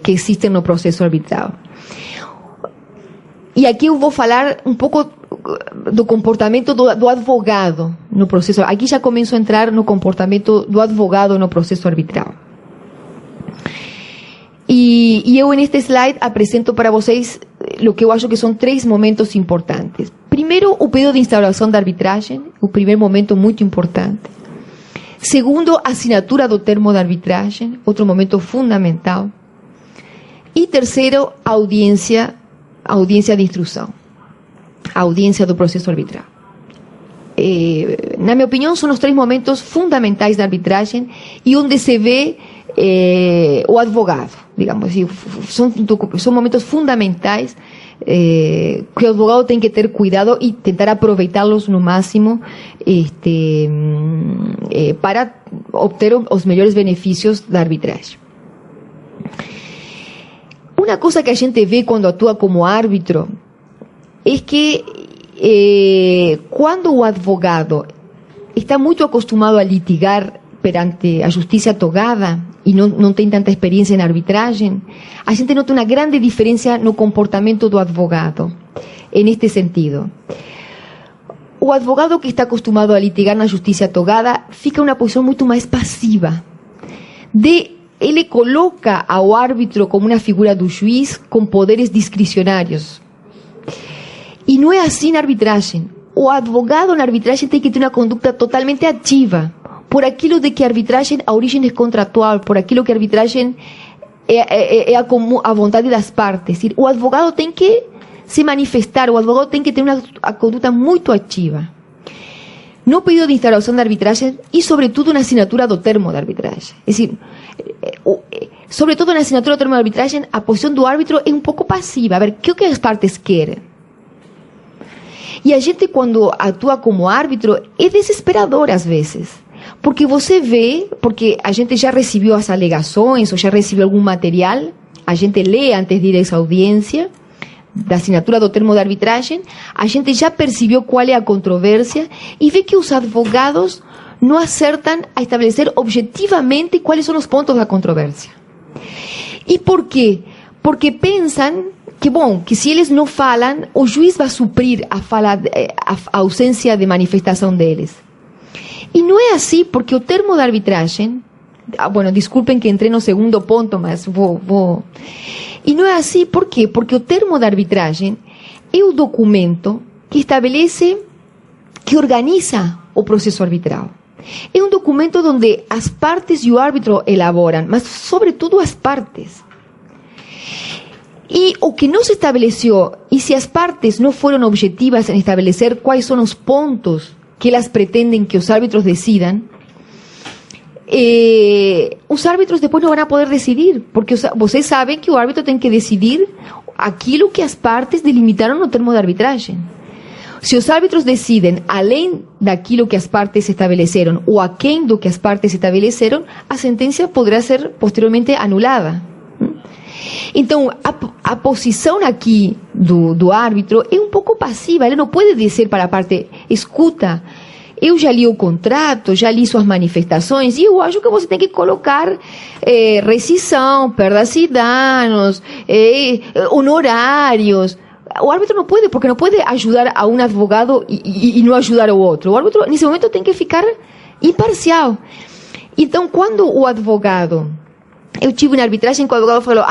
que existem no processo arbitral. E aqui eu vou falar um pouco do comportamento do advogado no processo. Aqui já começo a entrar no comportamento do advogado no processo arbitral. E eu, neste slide, apresento para vocês o que eu acho que são 3 momentos importantes. Primeiro, o pedido de instauração da arbitragem, o primeiro momento muito importante. Segundo, a assinatura do termo da arbitragem, outro momento fundamental. E terceiro, a audiência de instrução, a audiência do processo arbitral. Na minha opinião, são os 3 momentos fundamentais da arbitragem e onde se vê o advogado, digamos assim, são momentos fundamentais que o advogado tem que ter cuidado e tentar aproveitá-los no máximo para obter os melhores benefícios da arbitragem. Uma coisa que a gente vê quando atua como árbitro é que quando o advogado está muito acostumado a litigar perante a justiça togada e não tem tanta experiência em arbitragem, a gente nota uma grande diferença no comportamento do advogado, neste sentido. O advogado que está acostumado a litigar na justiça togada fica em uma posição muito mais passiva. Ele coloca ao árbitro como uma figura do juiz com poderes discricionários. E não é assim na arbitragem. O advogado na arbitragem tem que ter uma conduta totalmente ativa, por aquilo de que a arbitragem, a origem é contratual, por aquilo que a arbitragem é a vontade das partes. O advogado tem que se manifestar, o advogado tem que ter uma conduta muito ativa. No pedido de instauração da arbitragem e, sobretudo, na assinatura do termo da arbitragem. É decir, sobretudo na assinatura do termo da arbitragem, a posição do árbitro é um pouco passiva. A ver, o que as partes querem? E a gente, quando atua como árbitro, é desesperador às vezes. Porque você vê, porque a gente já recebeu as alegações ou já recebeu algum material, a gente lê antes de ir a essa audiência da assinatura do termo de arbitragem, a gente já percebeu qual é a controvérsia e vê que os advogados não acertam a estabelecer objetivamente quais são os pontos da controvérsia. E por quê? Porque pensam que se eles não falam, o juiz vai suprir a ausência de manifestação deles. E não é assim, porque o termo de arbitragem, bueno, disculpen que entrei no segundo ponto, mas vou. E não é assim, por quê? Porque o termo de arbitragem é o documento que estabelece, que organiza o processo arbitral. É um documento onde as partes e o árbitro elaboram, mas sobretudo as partes. E o que não se estabeleceu, e se as partes não foram objetivas em estabelecer quais são os pontos que elas pretendem que os árbitros decidam, os árbitros depois não vão poder decidir, porque vocês sabem que o árbitro tem que decidir aquilo que as partes delimitaram no termo de arbitragem. Se os árbitros decidem além daquilo que as partes estabeleceram ou aquém do que as partes estabeleceram, a sentença poderá ser posteriormente anulada. Então, a posição aqui do árbitro é um pouco passiva. Ele não pode dizer para a parte: escuta, eu já li o contrato, já li suas manifestações, e eu acho que você tem que colocar rescisão, perdas e danos, honorários. O árbitro não pode, porque não pode ajudar a um advogado e não ajudar ao outro. O árbitro, nesse momento, tem que ficar imparcial. Então, quando o advogado... Eu tive uma arbitragem que o advogado falou,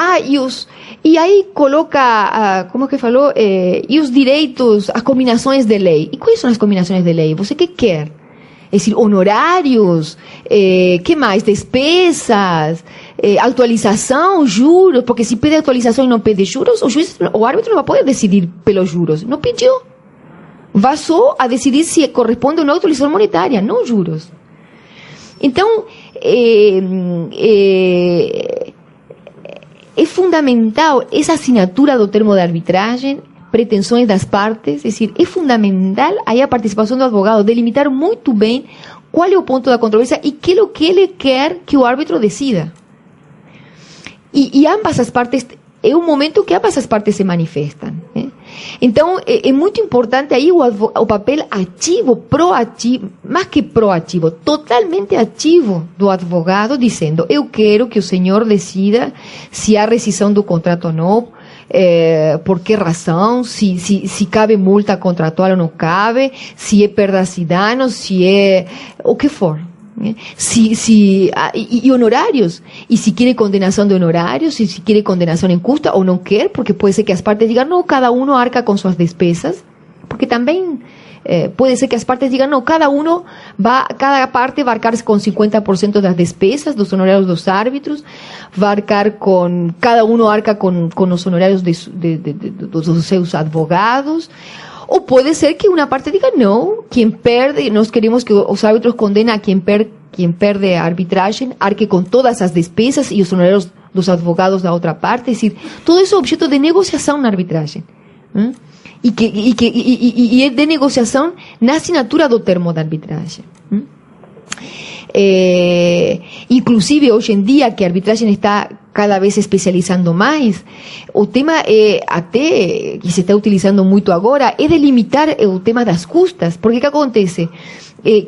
e aí coloca, como que falou? E os direitos, as combinações de lei. E quais são as combinações de lei? Você que quer? É decir, honorários, que mais? Despesas, atualização, juros, porque se pede atualização e não pede juros, o árbitro não vai poder decidir pelos juros. Não pediu. Vai só a decidir se corresponde ou não a atualização monetária, não juros. Então, é fundamental essa assinatura do termo de arbitragem, pretensões das partes, é decir, é fundamental aí a participação do advogado, delimitar muito bem qual é o ponto da controvérsia e que é o que ele quer que o árbitro decida. E ambas as partes, é um momento que ambas as partes se manifestam. Então, é muito importante aí o papel ativo, proativo, mais que proativo, totalmente ativo do advogado, dizendo: eu quero que o senhor decida se há rescisão do contrato ou não, por que razão, se cabe multa contratual ou não cabe, se é perdas e danos, se é o que for. E honorários, e se quiere condenação de honorários, se quiere condenação em custa ou não quer, porque pode ser que as partes digam não, cada um arca com suas despesas, porque também pode ser que as partes digam não, cada parte vai arcar com 50% das despesas dos honorários dos árbitros, vai arcar com, cada um arca com os honorários dos seus advogados. Ou pode ser que uma parte diga não, quem perde, nós queremos que os árbitros condenem a quem perde a arbitragem, arque com todas as despesas e os honorários dos advogados da outra parte. É decir, todo isso é objeto de negociação na arbitragem. E é de negociação na assinatura do termo de arbitragem. Inclusive, hoje em dia, que a arbitragem está cada vez se especializando mais, o tema até que se está utilizando muito agora é delimitar o tema das custas, porque o que acontece?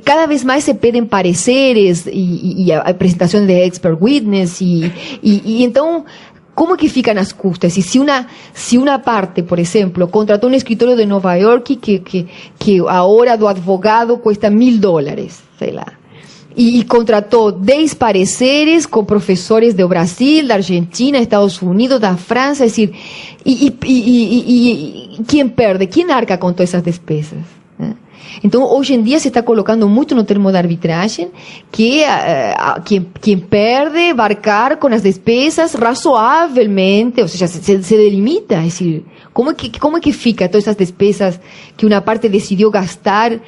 Cada vez mais se pedem pareceres e apresentações de expert witness e então como que ficam as custas? E se uma parte, por exemplo, contratou um escritório de Nova York que a hora do advogado custa $1.000, sei lá, e contratou 10 pareceres com professores do Brasil, da Argentina, Estados Unidos, da França, é decir, e quem perde? Quem arca com todas essas despesas? Então, hoje em dia se está colocando muito no termo de arbitragem que quem perde vai arcar com as despesas razoavelmente, ou seja, se delimita, é decir, como é que fica todas essas despesas que uma parte decidiu gastar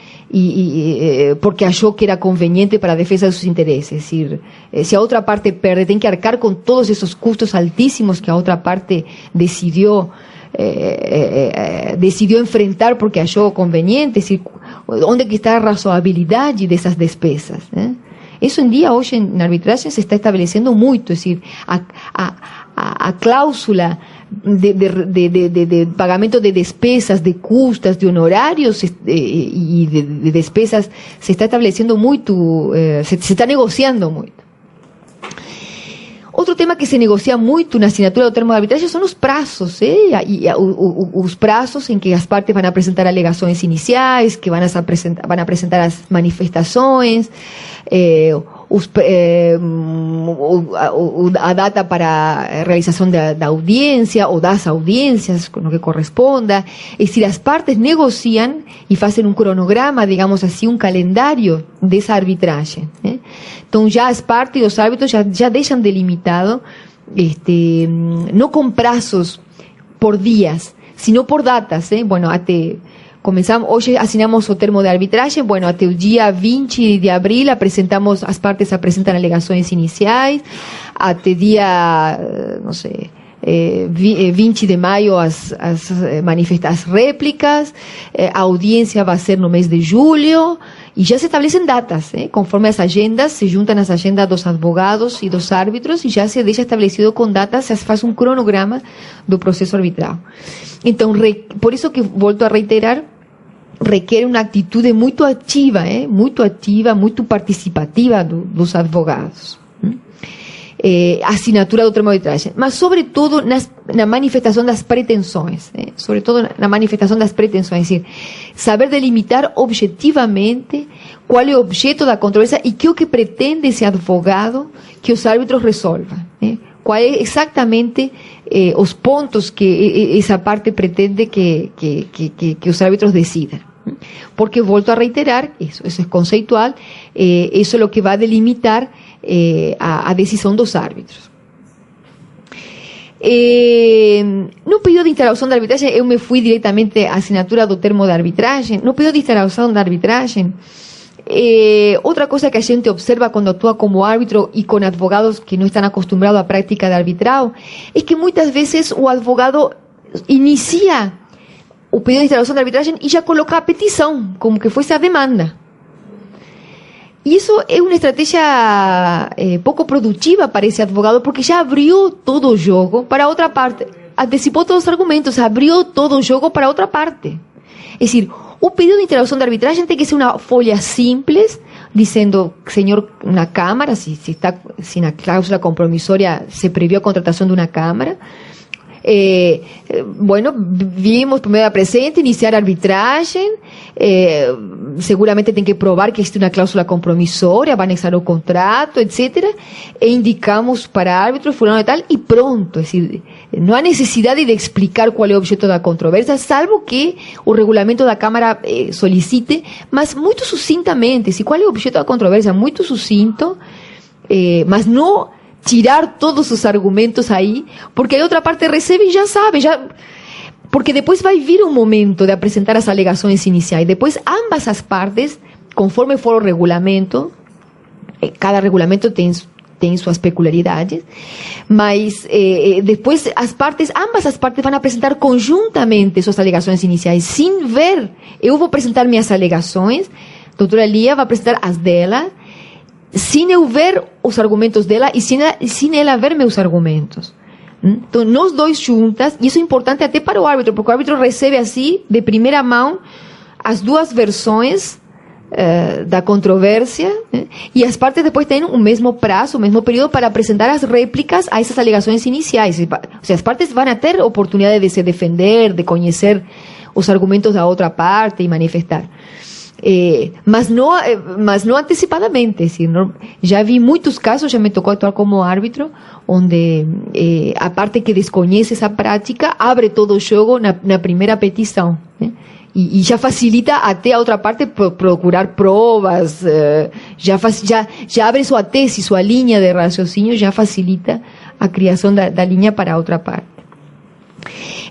porque achou que era conveniente para a defesa dos seus interesses. É decir, se a outra parte perde, tem que arcar com todos esses custos altíssimos que a outra parte decidiu enfrentar porque achou conveniente. É decir, onde que está a razoabilidade dessas despesas? Isso em dia, hoje, na arbitragem, se está estabelecendo muito. É decir, a cláusula de pagamento de despesas, de custas, de honorários e de despesas se está estabelecendo muito, se está negociando muito. Outro tema que se negocia muito na assinatura do termo de arbitragem são os prazos, os prazos em que as partes vão apresentar alegações iniciais, que vão apresentar as manifestações, a data para a realização da audiência ou das audiências, no que corresponda. É decir, as partes negociam e fazem um cronograma, digamos assim, um calendário dessa arbitragem, né? Então já as partes e os árbitros já deixam delimitado, não com prazos por dias, sino por datas, ¿eh? Bueno, hoje assinamos o termo de arbitragem, bueno, até o dia 20 de abril as partes apresentam alegações iniciais, até dia, não sei, 20 de maio as réplicas, a audiência vai ser no mês de julho, e já se estabelecem datas, conforme as agendas, se juntam as agendas dos advogados e dos árbitros, e já se deixa estabelecido com datas, se faz um cronograma do processo arbitral. Então, por isso que volto a reiterar, requer uma atitude muito ativa, muito participativa dos advogados. Assinatura do termo de arbitragem, mas sobretudo na manifestação das pretensões, sobretudo na manifestação das pretensões, é decir, saber delimitar objetivamente qual é o objeto da controvérsia e que é o que pretende esse advogado que os árbitros resolvam, qual é exatamente os pontos que essa parte pretende que os árbitros decidam. Porque volto a reiterar, eso es conceitual, eso es lo que va a delimitar a decisão dos árbitros. No pedido de instalação da arbitragem, eu me fui diretamente à assinatura do termo de arbitragem. No pedido de instalação da arbitragem, outra coisa que a gente observa quando atua como árbitro e com advogados que não estão acostumados à prática de arbitral, é que muitas vezes o advogado inicia o pedido de instalação da arbitragem e já coloca a petição, como que fosse a demanda. E isso é uma estratégia pouco produtiva para esse advogado, porque já abriu todo o jogo para outra parte, antecipou todos os argumentos, abriu todo o jogo para outra parte. É decir, o pedido de instalação da arbitragem tem que ser uma folha simples, dizendo, senhor, na Câmara, se na cláusula compromissória se previu a contratação de uma Câmara, bueno, vimos primeiro presente, iniciar a arbitragem, seguramente tem que provar que existe uma cláusula compromissória, vai anexar o contrato, etc. E indicamos para árbitro, fulano e tal, e pronto. É decir, não há necessidade de explicar qual é o objeto da controvérsia, salvo que o regulamento da Câmara solicite, mas muito sucintamente. Se qual é o objeto da controvérsia, muito sucinto, mas não tirar todos os argumentos aí, porque a outra parte recebe e já sabe, porque depois vai vir um momento de apresentar as alegações iniciais. Depois, ambas as partes, conforme for o regulamento, cada regulamento tem suas peculiaridades, mas depois ambas as partes vão apresentar conjuntamente suas alegações iniciais, sem ver. Eu vou apresentar minhas alegações, a doutora Lia vai apresentar as dela, sem eu ver os argumentos dela e sem ela ver meus argumentos. Então, nós dois juntas, e isso é importante até para o árbitro, porque o árbitro recebe assim, de primeira mão, as duas versões da controvérsia, e as partes depois têm o mesmo prazo, o mesmo período para apresentar as réplicas a essas alegações iniciais. Ou seja, as partes vão ter oportunidade de se defender, de conhecer os argumentos da outra parte e manifestar. Mas não antecipadamente. Assim, não, já vi muitos casos, já me tocou atuar como árbitro, onde a parte que desconhece essa prática abre todo o jogo na primeira petição, né? E já facilita até a outra parte procurar provas, já abre sua tese, sua linha de raciocínio, já facilita a criação da linha para a outra parte.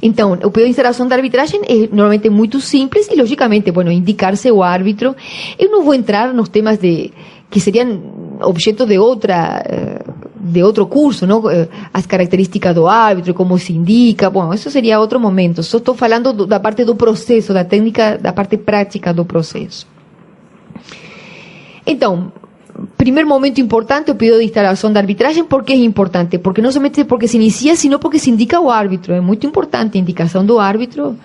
Então, o pedido de instalação da arbitragem é normalmente muito simples e, logicamente, bueno, indicar-se o árbitro. Eu não vou entrar nos temas que seriam objeto de outro curso, não? As características do árbitro, como se indica, bom, isso seria outro momento. Só estou falando da parte do processo, da técnica, da parte prática do processo. Então, primeiro momento importante, o pedido de instalação da arbitragem. Por que é importante? Porque não somente porque se inicia, sino porque se indica o árbitro. É muito importante a indicação do árbitro.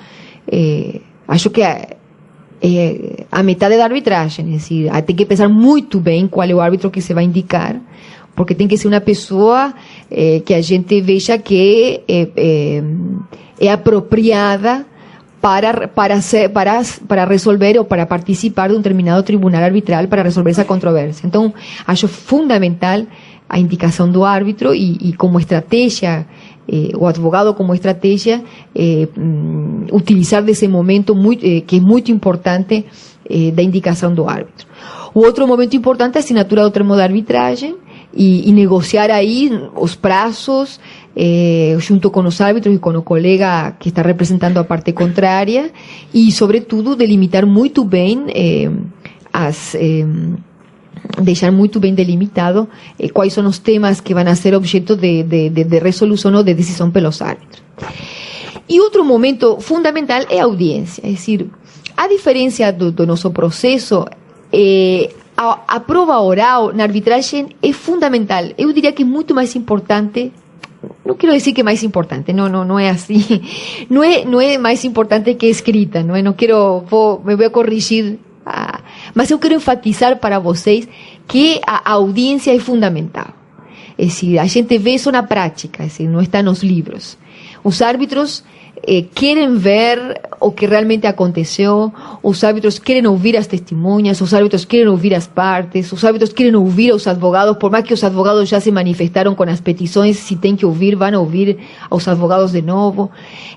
Acho que a metade da arbitragem. É decir, tem que pensar muito bem qual é o árbitro que se vai indicar, porque tem que ser uma pessoa que a gente veja que é apropriada para resolver ou para participar de um determinado tribunal arbitral para resolver essa controvérsia. Então, acho fundamental a indicação do árbitro e como estratégia, o advogado como estratégia, utilizar desse momento que é muito importante da indicação do árbitro. O outro momento importante é a assinatura do termo de arbitragem e negociar aí os prazos junto com os árbitros e com o colega que está representando a parte contrária e, sobretudo, delimitar muito bem deixar muito bem delimitado quais são os temas que vão ser objeto de resolução ou de decisão pelos árbitros. E outro momento fundamental é a audiência, é decir, a diferença do nosso processo, a prova oral na arbitragem é fundamental. Eu diria que é muito mais importante. Não quero dizer que é mais importante, não é assim. Não é mais importante que a escrita, não é? Não quero, me vou corrigir. Mas eu quero enfatizar para vocês que a audiência é fundamental. É decir, a gente vê isso na prática, é decir, não está nos livros. Os árbitros querem ver o que realmente aconteceu, os árbitros querem ouvir as testemunhas, os árbitros querem ouvir as partes, os árbitros querem ouvir os advogados, por mais que os advogados já se manifestaram com as petições, se tem que ouvir, vão ouvir aos advogados de novo.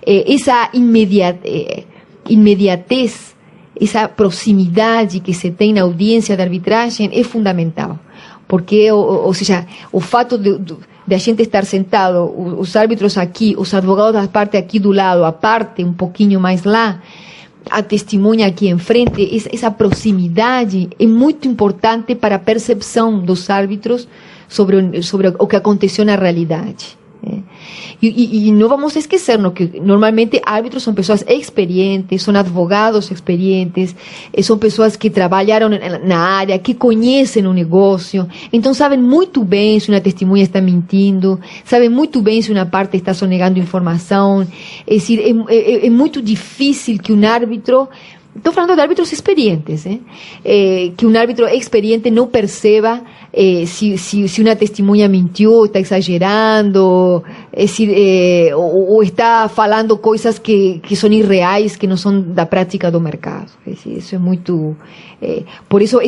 Essa imediatez, essa proximidade que se tem na audiência de arbitragem é fundamental, porque, ou seja, o fato de a gente estar sentado, os árbitros aqui, os advogados da parte aqui do lado, a parte um pouquinho mais lá, a testemunha aqui em frente, essa proximidade é muito importante para a percepção dos árbitros sobre o que aconteceu na realidade. E não vamos esquecernos que normalmente árbitros são pessoas experientes, são advogados experientes, são pessoas que trabalharam na área, que conhecem o negócio, então sabem muito bem se uma testemunha está mentindo, sabem muito bem se uma parte está sonegando informação. É decir, é muito difícil que um árbitro, estou falando de árbitros experientes, que um árbitro experiente não perceba se uma testemunha mentiu, está exagerando, ou está falando coisas que são irreais, que não são da prática do mercado. Isso é muito... por isso,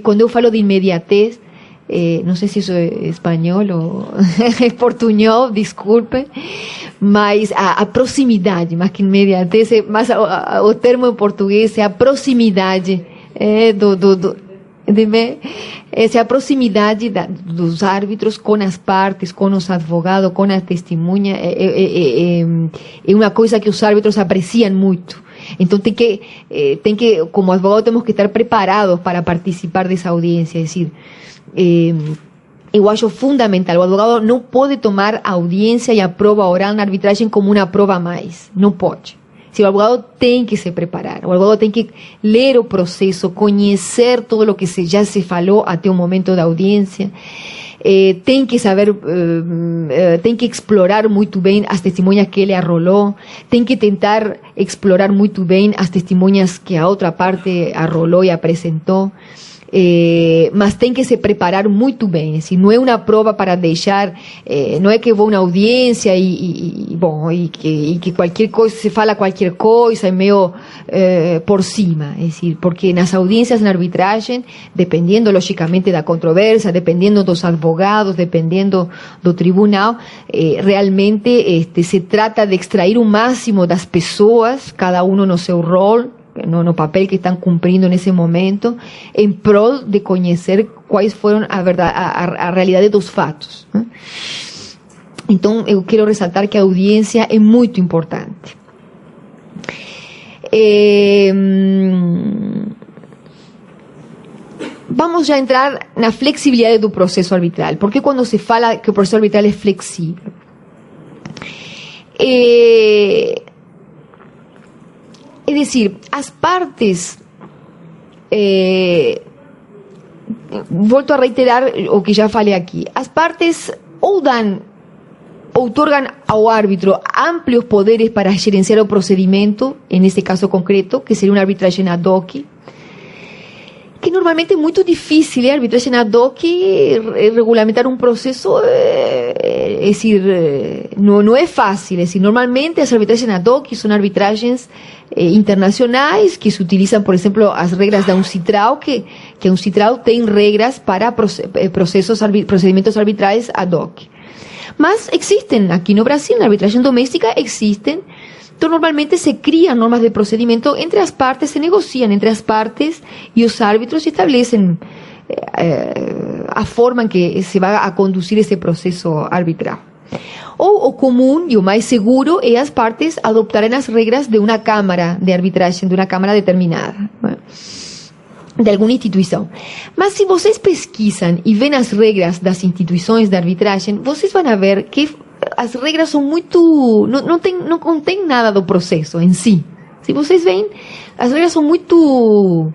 quando eu falo de imediatez, não sei se isso é espanhol ou é portunhol, desculpe, mas a proximidade, mais que imediatez, mas o termo em português é a proximidade essa proximidade dos árbitros com as partes, com os advogados, com a testemunha, é uma coisa que os árbitros apreciam muito. Então tem que, como advogado, temos que estar preparados para participar dessa audiência. É decir, eu acho fundamental. O advogado não pode tomar a audiência e a prova oral na arbitragem como uma prova a mais. Não pode. O advogado tem que se preparar, o advogado tem que ler o processo, conhecer todo o que já se falou até o momento da audiência, tem que saber, tem que explorar muito bem as testemunhas que ele arrolou, tem que tentar explorar muito bem as testemunhas que a outra parte arrolou e apresentou. Mas tem que se preparar muito bem, assim, não é uma prova para deixar, não é que vou na audiência e que qualquer coisa, se fala qualquer coisa, é meio por cima, é decir, porque nas audiências na arbitragem, dependendo logicamente da controvérsia, dependendo dos advogados, dependendo do tribunal, realmente se trata de extrair o máximo das pessoas, cada um no seu rol, no papel que estão cumprindo nesse momento, em prol de conhecer quais foram a realidade dos fatos. Então, eu quero ressaltar que a audiência é muito importante. Vamos já entrar na flexibilidade do processo arbitral. Porque quando se fala que o processo arbitral é flexível? É decir, as partes, volto a reiterar o que já falei aqui, as partes otorgam ao árbitro amplios poderes para gerenciar o procedimento, nesse caso concreto, que seria uma arbitragem ad hoc, que normalmente é muito difícil, a arbitragem ad hoc, regulamentar um processo, é decir, não é fácil, é decir, normalmente as arbitragens ad hoc são arbitragens internacionais, que se utilizam, por exemplo, as regras da UNCITRAL, que a UNCITRAL tem regras para procedimentos arbitrais ad hoc. Mas existem, aqui no Brasil, na arbitragem doméstica, existem. Então, normalmente se criam normas de procedimento entre as partes, se negociam entre as partes e os árbitros estabelecem a forma em que se vai a conduzir esse processo arbitral. Ou o comum e o mais seguro é as partes adoptarem as regras de uma câmara de arbitragem, de uma câmara determinada, de alguma instituição. Mas se vocês pesquisam e veem as regras das instituições de arbitragem, vocês vão ver que as regras são muito... não contém nada do processo em si. Se vocês veem, as regras são muito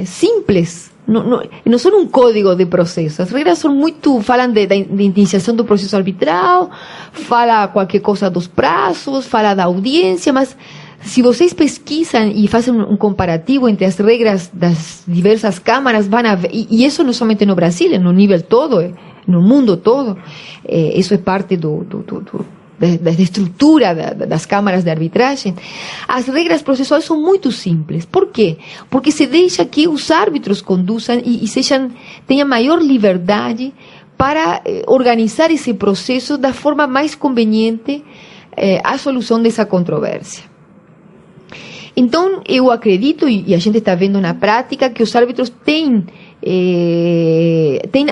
simples. Não são um código de processo. As regras são muito... falam da iniciação do processo arbitral, fala qualquer coisa dos prazos, fala da audiência, mas se vocês pesquisam e fazem um comparativo entre as regras das diversas câmaras, vão ver, e isso não somente no Brasil, no nível todo, no mundo todo, isso é parte da estrutura das câmaras de arbitragem. As regras processuais são muito simples. Por quê? Porque se deixa que os árbitros conduzam e tenham maior liberdade para organizar esse processo da forma mais conveniente à solução dessa controvérsia. Então, eu acredito, e a gente está vendo na prática, que os árbitros têm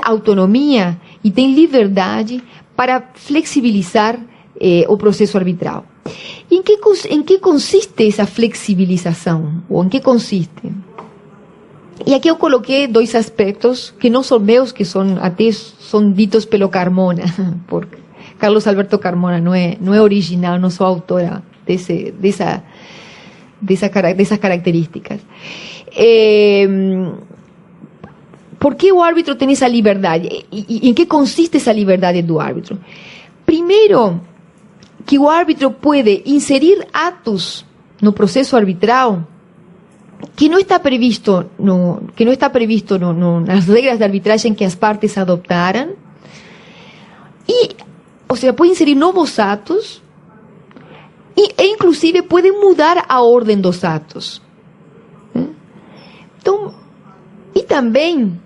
autonomia e têm liberdade para flexibilizar o processo arbitral. E em que consiste essa flexibilização? Ou em que consiste? E aqui eu coloquei dois aspectos que não são meus, que até são ditos pelo Carmona, porque Carlos Alberto Carmona não é original, não sou autora dessas características. Por que o árbitro tem essa liberdade? E em que consiste essa liberdade do árbitro? Primeiro, que o árbitro pode inserir atos no processo arbitral que não está previsto nas regras de arbitragem que as partes adoptaram, ou seja, pode inserir novos atos e inclusive pode mudar a ordem dos atos. Então, e também,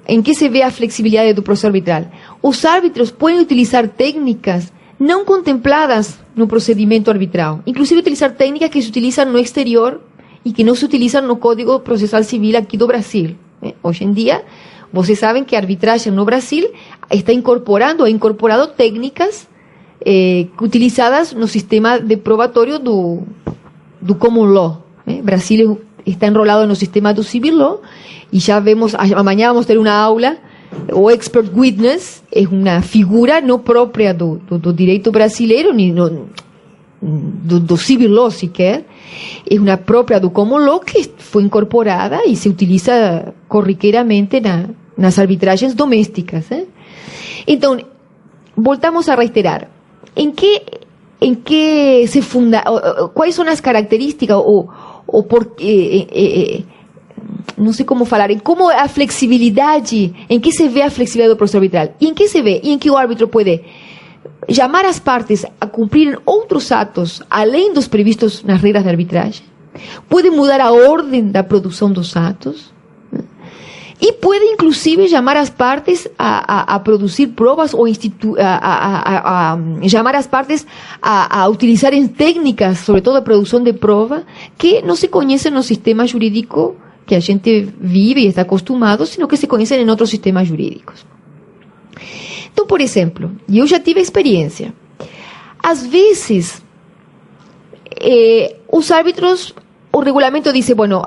em que se vê a flexibilidade do processo arbitral? Os árbitros podem utilizar técnicas não contempladas no procedimento arbitral, inclusive utilizar técnicas que se utilizam no exterior e que não se utilizam no Código Processal Civil aqui do Brasil. Hoje em dia, vocês sabem que a arbitragem no Brasil está incorporado técnicas utilizadas no sistema de probatório do Common Law. Brasil está enrolado no sistema do Civil Law e já vemos, amanhã vamos ter uma aula. O expert witness é uma figura não própria do direito brasileiro, nem do civil law sequer, é uma própria do common law que foi incorporada e se utiliza corriqueiramente nas arbitragens domésticas. Então, voltamos a reiterar, em que se funda, quais são as características ou por não sei como falar, em como a flexibilidade, em que se vê a flexibilidade do processo arbitral, e em que se vê, e em que o árbitro pode chamar as partes a cumprir outros atos, além dos previstos nas regras de arbitragem, pode mudar a ordem da produção dos atos, e pode inclusive chamar as partes a produzir provas ou chamar as partes a utilizarem técnicas, sobretudo a produção de prova, que não se conhecem no sistema jurídico que a gente vive e está acostumado, sino que se conhecem em outros sistemas jurídicos. Então, por exemplo, eu já tive experiência. Às vezes, os árbitros, o regulamento diz, bueno,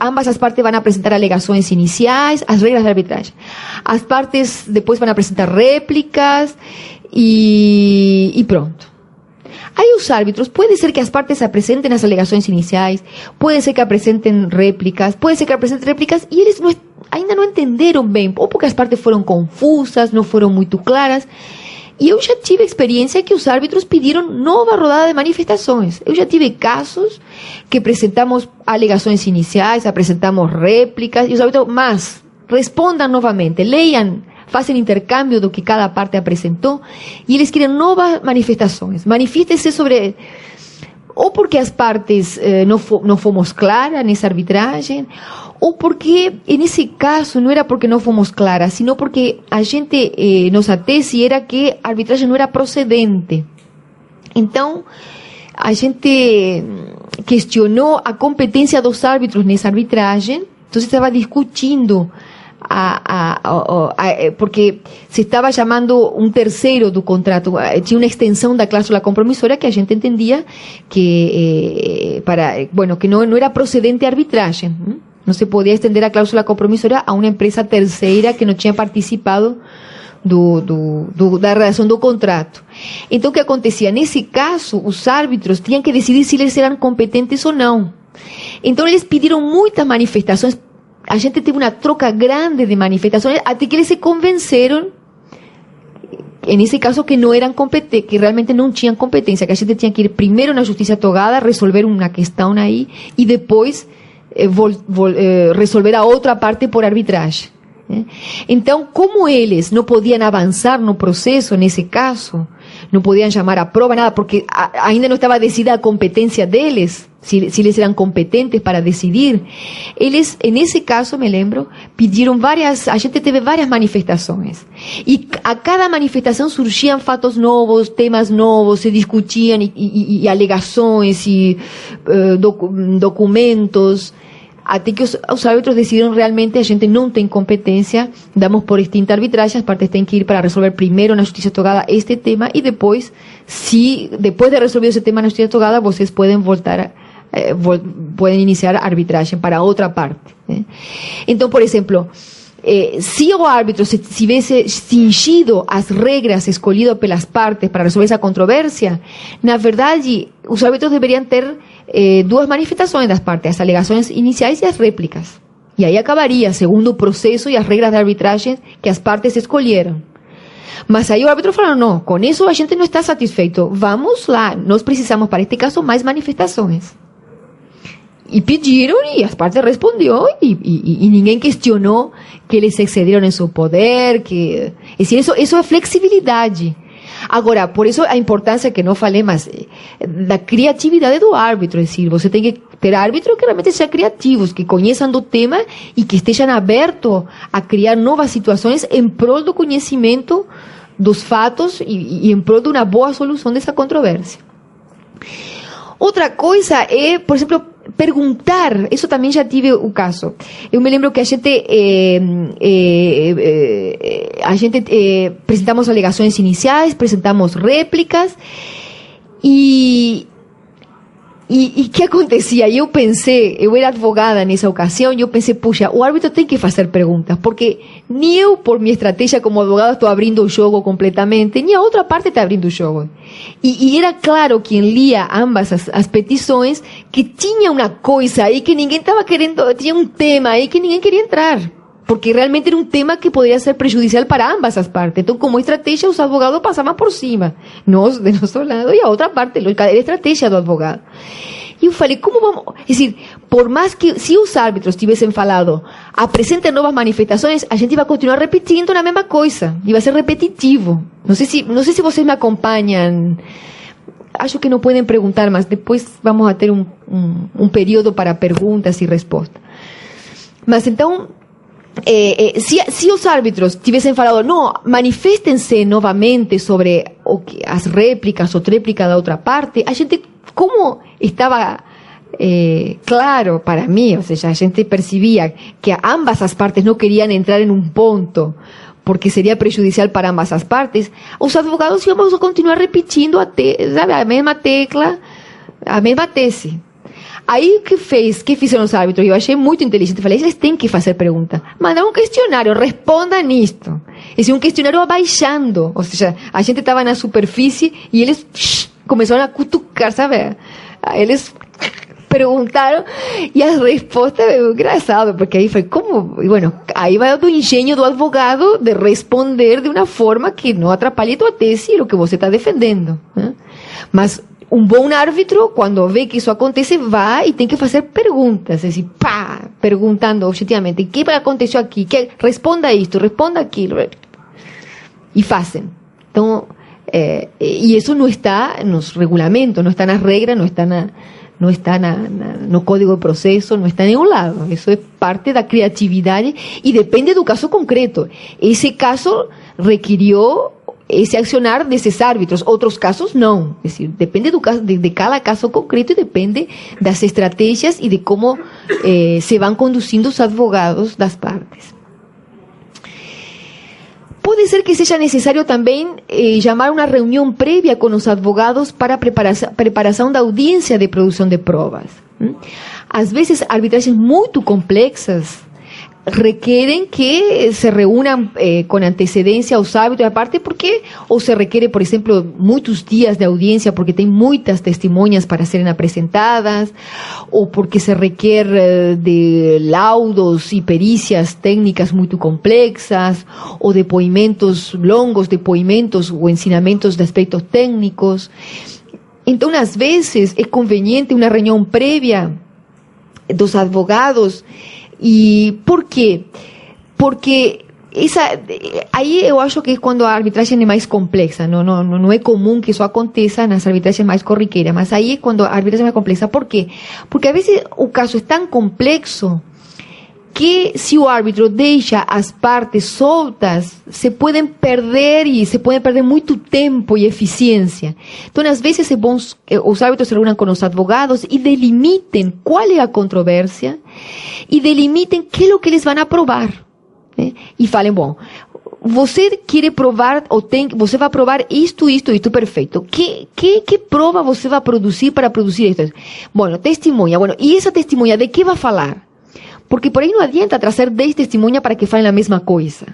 ambas as partes vão apresentar alegações iniciais, as regras de arbitragem. As partes depois vão apresentar réplicas e pronto. Aí os árbitros, pode ser que as partes apresentem as alegações iniciais, pode ser que apresentem réplicas, e eles ainda não entenderam bem, ou porque as partes foram confusas, não foram muito claras, E eu já tive experiência que os árbitros pediram nova rodada de manifestações. Eu já tive casos que apresentamos alegações iniciais, apresentamos réplicas, e os árbitros, mas, respondam novamente, leiam, fazem intercâmbio do que cada parte apresentou, e eles querem novas manifestações. Manifestem-se sobre... Ou porque as partes não fomos claras nessa arbitragem, ou porque, nesse caso, não era porque não fomos claras, sino porque a gente, nossa tese era que a arbitragem não era procedente. Então, a gente questionou a competência dos árbitros nessa arbitragem, então se estava discutindo porque se estava chamando um terceiro do contrato, tinha uma extensão da cláusula compromissória que a gente entendia que que não era procedente a arbitragem. Não se podia estender a cláusula compromissória a uma empresa terceira que não tinha participado da redação do contrato. Então, o que acontecia? Nesse caso, os árbitros tinham que decidir se eles eram competentes ou não. Então, eles pediram muitas manifestações. A gente teve uma troca grande de manifestações até que eles se convenceram, nesse caso, que não eram competentes, que realmente não tinham competência, que a gente tinha que ir primeiro na justiça togada, resolver uma questão aí, e depois resolver a outra parte por arbitragem. Então, como eles não podiam avançar no processo, nesse caso, não podiam chamar a prova, nada, porque ainda não estava decidida a competência deles, se eles eram competentes para decidir, eles, nesse caso, me lembro, pediram a gente teve várias manifestações, e a cada manifestação surgiam fatos novos, temas novos, se discutiam, e alegações, e documentos, até que os árbitros decidiram realmente a gente não tem competência, damos por extinta arbitragem, as partes têm que ir para resolver primeiro na justiça togada este tema, e depois, depois de resolver esse tema na justiça togada, vocês podem voltar, podem iniciar a arbitragem para outra parte. Então, por exemplo, se o árbitro se tivesse cingido as regras escolhidas pelas partes para resolver essa controvérsia, na verdade, os árbitros deveriam ter duas manifestações das partes, as alegações iniciais e as réplicas. E aí acabaria, segundo o processo e as regras de arbitragem que as partes escolheram. Mas aí o árbitro falou, não, com isso a gente não está satisfeito, vamos lá, nós precisamos, para este caso, mais manifestações. E pediram, e as partes respondió, e ninguém questionou que eles excederam em seu poder, es decir, isso é flexibilidade. Agora, por isso a importância que não falei, mas da criatividade do árbitro, é decir, você tem que ter árbitros que realmente sejam criativos, que conheçam do tema e que estejam abertos a criar novas situações em prol do conhecimento dos fatos e em prol de uma boa solução dessa controvérsia. Outra coisa é, por exemplo, perguntar. Isso também já tive o caso. Eu me lembro que a gente apresentamos alegações iniciais, apresentamos réplicas, e que acontecia? Eu pensei, eu era advogada nessa ocasião, e eu pensei, puxa, o árbitro tem que fazer perguntas, porque nem eu, por minha estratégia como advogada, estou abrindo o jogo completamente, nem a outra parte está abrindo o jogo. E era claro, quem lia ambas as petições, que tinha uma coisa aí que ninguém estava querendo, tinha um tema aí que ninguém queria entrar, porque realmente era um tema que poderia ser prejudicial para ambas as partes. Então, como estratégia, os advogados passavam por cima, nós, de nosso lado, e a outra parte, era a estratégia do advogado. E eu falei, como vamos... É decir, por mais que, se os árbitros tivessem falado, apresentem novas manifestações, a gente ia continuar repetindo a mesma coisa, ia ser repetitivo. Não sei se vocês me acompanham. Acho que não podem perguntar, mas depois vamos a ter um período para perguntas e respostas. Mas então... se os árbitros tivessem falado, não, manifestem-se novamente sobre as réplicas ou tréplica da outra parte, a gente, como estava claro para mim, ou seja, a gente percebia que ambas as partes não queriam entrar em um ponto, porque seria prejudicial para ambas as partes, os advogados íamos a continuar repetindo a mesma tecla, a mesma tese. Aí, que fizeram os árbitros? Eu achei muito inteligente. Falei, eles têm que fazer pergunta. Mandaram um questionário, responda nisto. Esse é um questionário abaixando. Ou seja, a gente estava na superfície e eles começaram a cutucar, sabe? Eles perguntaram, e a resposta é engraçada, porque aí foi como, e bueno, aí vai do engenho do advogado de responder de uma forma que não atrapalhe tua tese e o que você está defendendo, né? Mas um bom árbitro, quando vê que isso acontece, vai e tem que fazer perguntas, assim, pá, perguntando objetivamente, o que aconteceu aqui? Responda isto, responda aquilo, e fazem. Então, e isso não está nos regulamentos, não está nas regras, não está no código de processo, não está em nenhum lado. Isso é parte da criatividade e depende do caso concreto. Esse caso requirió esse accionar desses árbitros, outros casos não. É decir, depende do caso, de cada caso concreto e depende das estratégias e de como se vão conduzindo os advogados das partes. Pode ser que seja necessário também chamar uma reunião prévia com os advogados para a preparação da audiência de produção de provas. Às vezes, arbitragens muito complexas requerem que se reúnam com antecedência os árbitros, aparte porque, ou se requer, por exemplo, muitos dias de audiência porque tem muitas testemunhas para serem apresentadas, ou porque se requer de laudos e perícias técnicas muito complexas, ou depoimentos longos, depoimentos ou ensinamentos de aspectos técnicos. Então, às vezes, é conveniente uma reunião prévia dos advogados. E por quê? Porque aí eu acho que é quando a arbitragem é mais complexa, não é comum que isso aconteça nas arbitragens mais corriqueiras, mas aí é quando a arbitragem é mais complexa. Por quê? Porque a vezes o caso é tão complexo que se o árbitro deixa as partes soltas, se podem perder muito tempo e eficiência. Então, às vezes é bom os árbitros se reúnam com os advogados e delimitem qual é a controvérsia e delimitem que é o que eles vão aprovar, né? E falem, bom, você quer provar, você vai provar isto, perfeito. Que prova você vai produzir para produzir isto? Bueno, testemunha. Bueno, e essa testemunha de que vai falar? Porque por aí não adianta trazer 10 testemunhas para que falem a mesma coisa,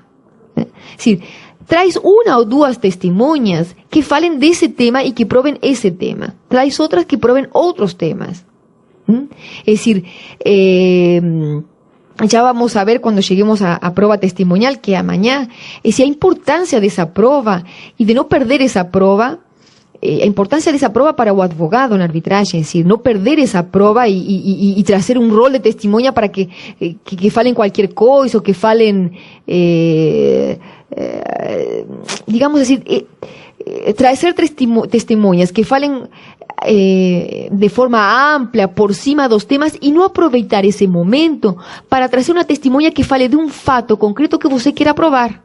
né? Sim, traz uma ou duas testemunhas que falem desse tema e que provem esse tema. Traz outras que provem outros temas. É decir, já vamos a ver quando cheguemos à prova testemunhal, que é amanhã, a importância dessa prova e de não perder essa prova. A importância dessa prova para o advogado na arbitragem, é decir, não perder essa prova e trazer um rol de testemunha para que falem qualquer coisa, ou que falem, digamos assim, trazer testemunhas que falem de forma ampla, por cima dos temas, e não aproveitar esse momento para trazer uma testemunha que fale de um fato concreto que você queira provar.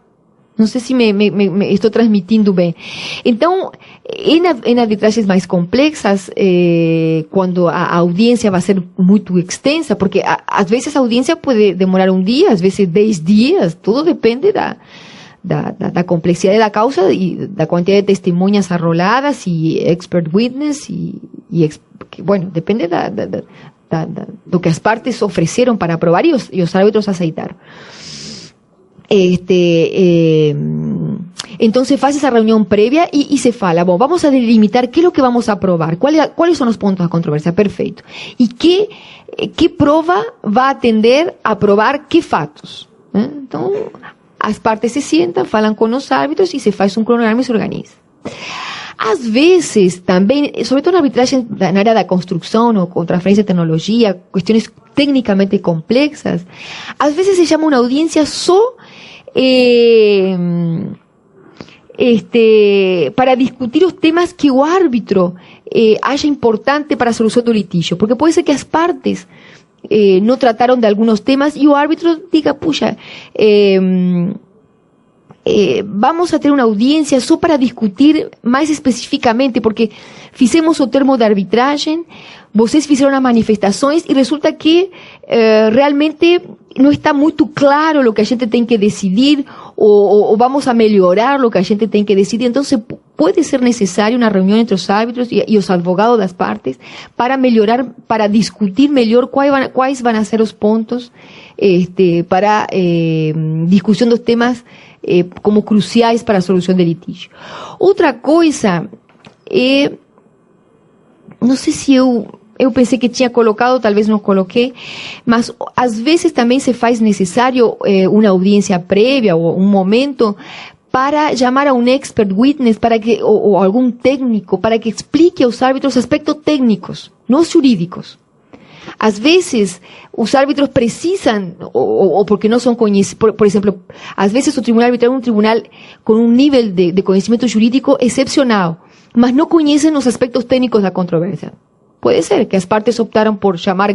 Não sei se me estou transmitindo bem. Então, em arbitragens mais complexas, quando a audiência vai ser muito extensa, porque às vezes a audiência pode demorar um dia, às vezes 10 dias, tudo depende da complexidade da causa e da quantidade de testemunhas arroladas e expert witness bueno, depende do que as partes ofereceram para aprovar e os árbitros aceitaram. Então se faz essa reunião prévia e se fala, bom, vamos a delimitar qué es lo que vamos a aprobar, cuáles son los puntos de controversia, perfeito, y qué prova va a atender a probar qué fatos, né? Então as partes se sentam, falam com os árbitros e se faz um cronograma e se organiza. Às vezes também, sobretudo na arbitragem na área da construção ou com transferência de tecnologia, questões tecnicamente complexas, às vezes se chama uma audiência só para discutir os temas que o árbitro acha importante para a solução do litígio, porque pode ser que as partes não trataram de alguns temas e o árbitro diga, puxa, vamos a ter uma audiência só para discutir mais especificamente, porque fizemos o termo de arbitragem, vocês fizeram as manifestações e resulta que realmente não está muito claro o que a gente tem que decidir, ou vamos a melhorar o que a gente tem que decidir. Então pode ser necessário uma reunião entre os árbitros e os advogados das partes para melhorar, para discutir melhor quais vão ser os pontos para discussão dos temas como cruciais para a solução do litígio. Outra coisa não sei se eu eu pensei que tinha colocado, talvez não coloquei, mas às vezes também se faz necessário uma audiência prévia ou um momento para chamar a um expert witness, para que, ou algum técnico, para que explique aos árbitros aspectos técnicos, não jurídicos. Às vezes, os árbitros precisam, ou porque não são conhecidos, por exemplo, às vezes o tribunal arbitral é um tribunal com um nível de conhecimento jurídico excepcional, mas não conhecem os aspectos técnicos da controvérsia. Pode ser que as partes optaram por chamar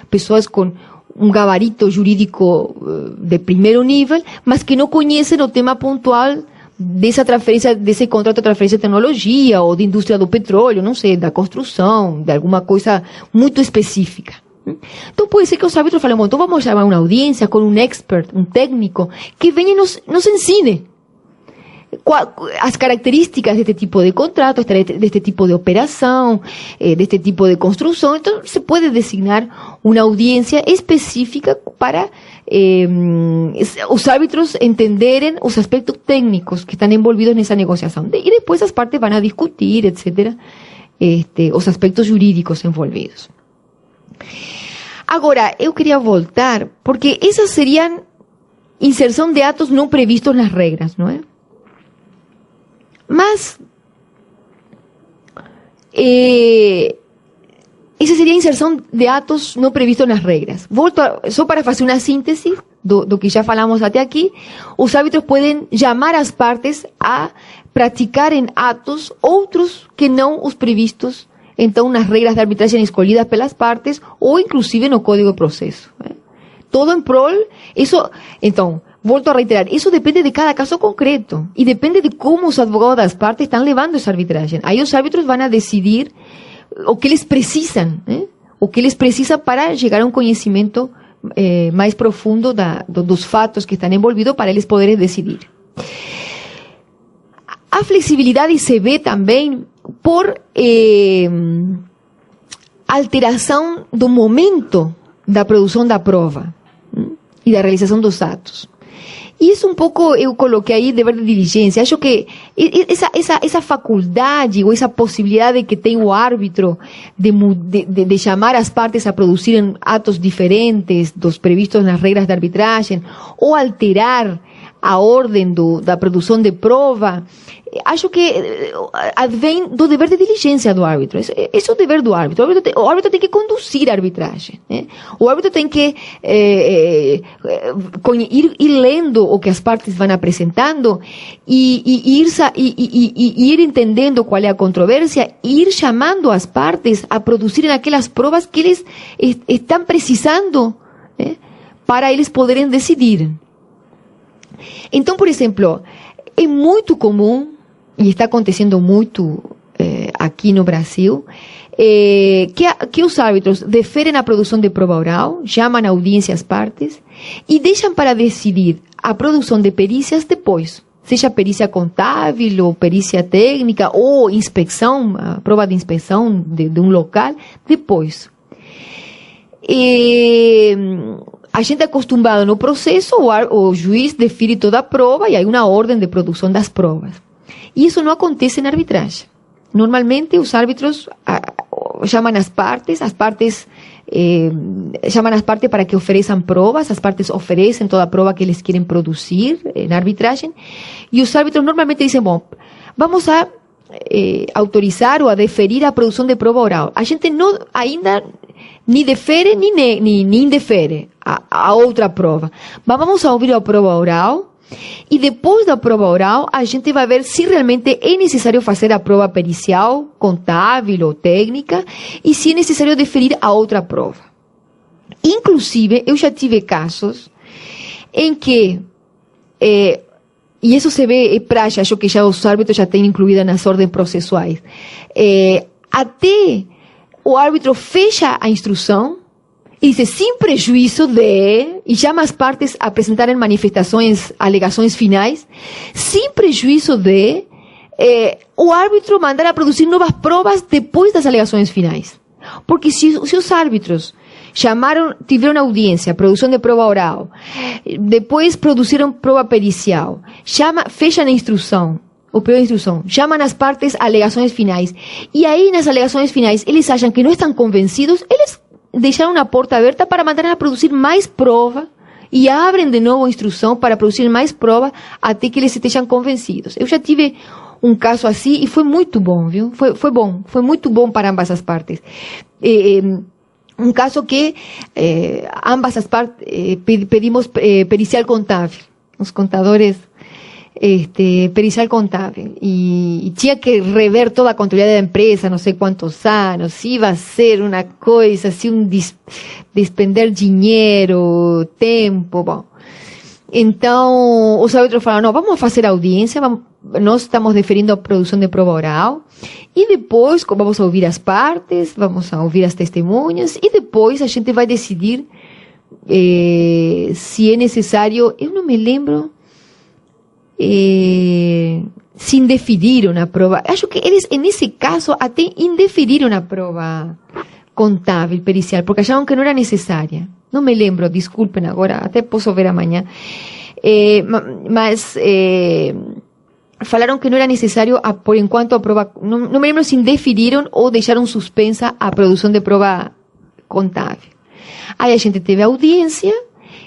pessoas com um gabarito jurídico de primeiro nível, mas que não conhecem o tema pontual dessa transferência, desse contrato de transferência de tecnologia, ou de indústria do petróleo, não sei, da construção, de alguma coisa muito específica. Então pode ser que os árbitros falem, bom, então vamos chamar uma audiência com um expert, um técnico, que venha e nos ensine as características deste tipo de contrato, deste tipo de operação, deste tipo de construção. Então se pode designar uma audiência específica para os árbitros entenderem os aspectos técnicos que estão envolvidos nessa negociação. E depois as partes vão a discutir, etc., os aspectos jurídicos envolvidos. Agora, eu queria voltar, porque essas seriam inserção de atos não previstos nas regras, não é? Mas essa seria a inserção de atos não previstos nas regras. Só para fazer uma síntese do que já falamos até aqui, os árbitros podem chamar as partes a praticarem atos outros que não os previstos, então, nas regras de arbitragem escolhidas pelas partes, ou inclusive no Código de Processo. Todo em prol, isso, então, volto a reiterar, isso depende de cada caso concreto, e depende de como os advogados das partes estão levando essa arbitragem. Aí os árbitros vão a decidir o que eles precisam, o que eles precisam para chegar a um conhecimento mais profundo dos fatos que estão envolvidos, para eles poderem decidir. A flexibilidade se vê também por alteração do momento da produção da prova e da realização dos atos. E isso um pouco eu coloquei aí, dever de diligência. Acho que essa faculdade ou essa possibilidade que tem o árbitro de chamar as partes a produzirem atos diferentes dos previstos nas regras de arbitragem, ou alterar a ordem da produção de prova, acho que advém do dever de diligência do árbitro. Esse é o dever do árbitro. O árbitro tem que conduzir a arbitragem, né? O árbitro tem que ir lendo o que as partes vão apresentando e ir entendendo qual é a controvérsia, e ir chamando as partes a produzirem aquelas provas que eles estão precisando, né, para eles poderem decidir. Então, por exemplo, é muito comum, e está acontecendo muito aqui no Brasil, que os árbitros deferem a produção de prova oral, chamam a audiência às partes e deixam para decidir a produção de perícias depois, seja perícia contábil ou perícia técnica ou inspeção, a prova de inspeção de um local, depois. A gente é acostumado no processo, o juiz define toda a prova e há uma ordem de produção das provas. E isso não acontece na arbitragem. Normalmente os árbitros chamam as partes chamam as partes para que ofereçam provas, as partes oferecem toda a prova que eles querem produzir na arbitragem, e os árbitros normalmente dizem, bom, vamos a autorizar ou a deferir a produção de prova oral. A gente não ainda ni defere ni indefere a outra prova. Vamos a ouvir a prova oral, e depois da prova oral a gente vai ver se realmente é necessário fazer a prova pericial, contábil ou técnica, e se é necessário deferir a outra prova. Inclusive, eu já tive casos em que, e isso se vê praxe, acho que já os árbitros já têm incluída nas ordens processuais, até o árbitro fecha a instrução e diz, sem prejuízo de, e chama as partes a apresentarem manifestações, alegações finais, sem prejuízo de o árbitro mandar a produzir novas provas depois das alegações finais. Porque se os árbitros tiveram audiência, produção de prova oral, depois produziram prova pericial, fecham a instrução, o período de instrução, chamam as partes a alegações finais. E aí, nas alegações finais, eles acham que não estão convencidos, eles deixaram a porta aberta para mandar a produzir mais prova e abrem de novo a instrução para produzir mais prova até que eles estejam convencidos. Eu já tive um caso assim e foi muito bom, viu? Foi bom, foi muito bom para ambas as partes. Um caso que ambas as partes pedimos pericial contábil, os contadores, pericial contábil, y tinha que rever toda a contabilidade da empresa, não sei quantos anos, iba a ser uma coisa assim, despender dinheiro, tempo, bom. Então, os árbitros falaram, não, vamos fazer audiência, nós estamos deferindo a produção de prova oral, e depois vamos a ouvir as partes, vamos a ouvir as testemunhas, e depois a gente vai decidir se é necessário, eu não me lembro, se indeferiram a prova. Acho que eles, nesse caso, até indeferiram a prova contábil, pericial, porque achavam que não era necessária. Não me lembro, desculpem agora, até posso ver amanhã. Mas falaram que não era necessário, por enquanto, a prova. Não me lembro se indeferiram ou deixaram suspensa a produção de prova contábil. Aí a gente teve audiência.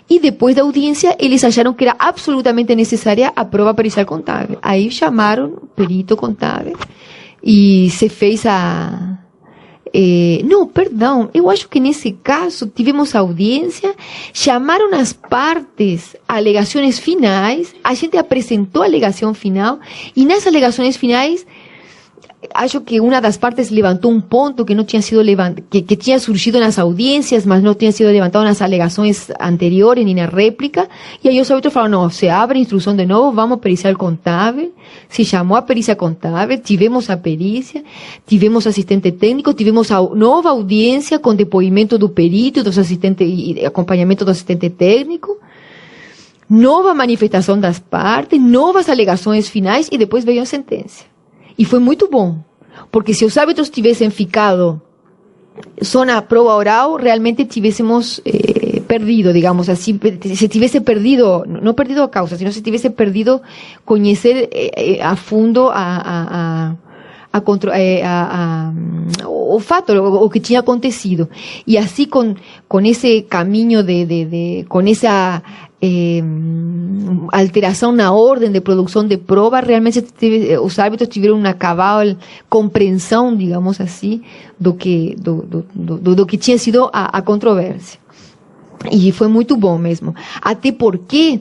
E depois da audiência, eles acharam que era absolutamente necessária a prova pericial contábil. Aí chamaram o perito contábil e se fez a... não, perdão, eu acho que nesse caso tivemos audiência, chamaram as partes, alegações finais, a gente apresentou a alegação final e nas alegações finais acho que una das partes levantó un ponto que no tinha sido que tinha surgido nas audiências, mas não tinha sido levantado nas alegações anteriores ni na réplica, e aí os árbitros falaram, não, se abre a instrução de novo, vamos pericial contábil, se chamou a perícia contábil, tivemos a perícia, tivemos assistente técnico, tivemos a nova audiência com depoimento do perito, dos assistentes e acompanhamento do assistente técnico, nova manifestação das partes, novas alegações finais, e depois veio a sentença. E foi muito bom, porque se os árbitros tivessem ficado só na prova oral, realmente tivéssemos perdido, digamos assim, se tivesse perdido, não perdido a causa, sino se tivesse perdido conhecer a fundo o fato, o que tinha acontecido. E assim, com esse caminho com essa alteração na ordem de produção de prova, realmente os árbitros tiveram uma cabal compreensão, digamos assim, do que tinha sido a controvérsia. E foi muito bom mesmo. Até porque,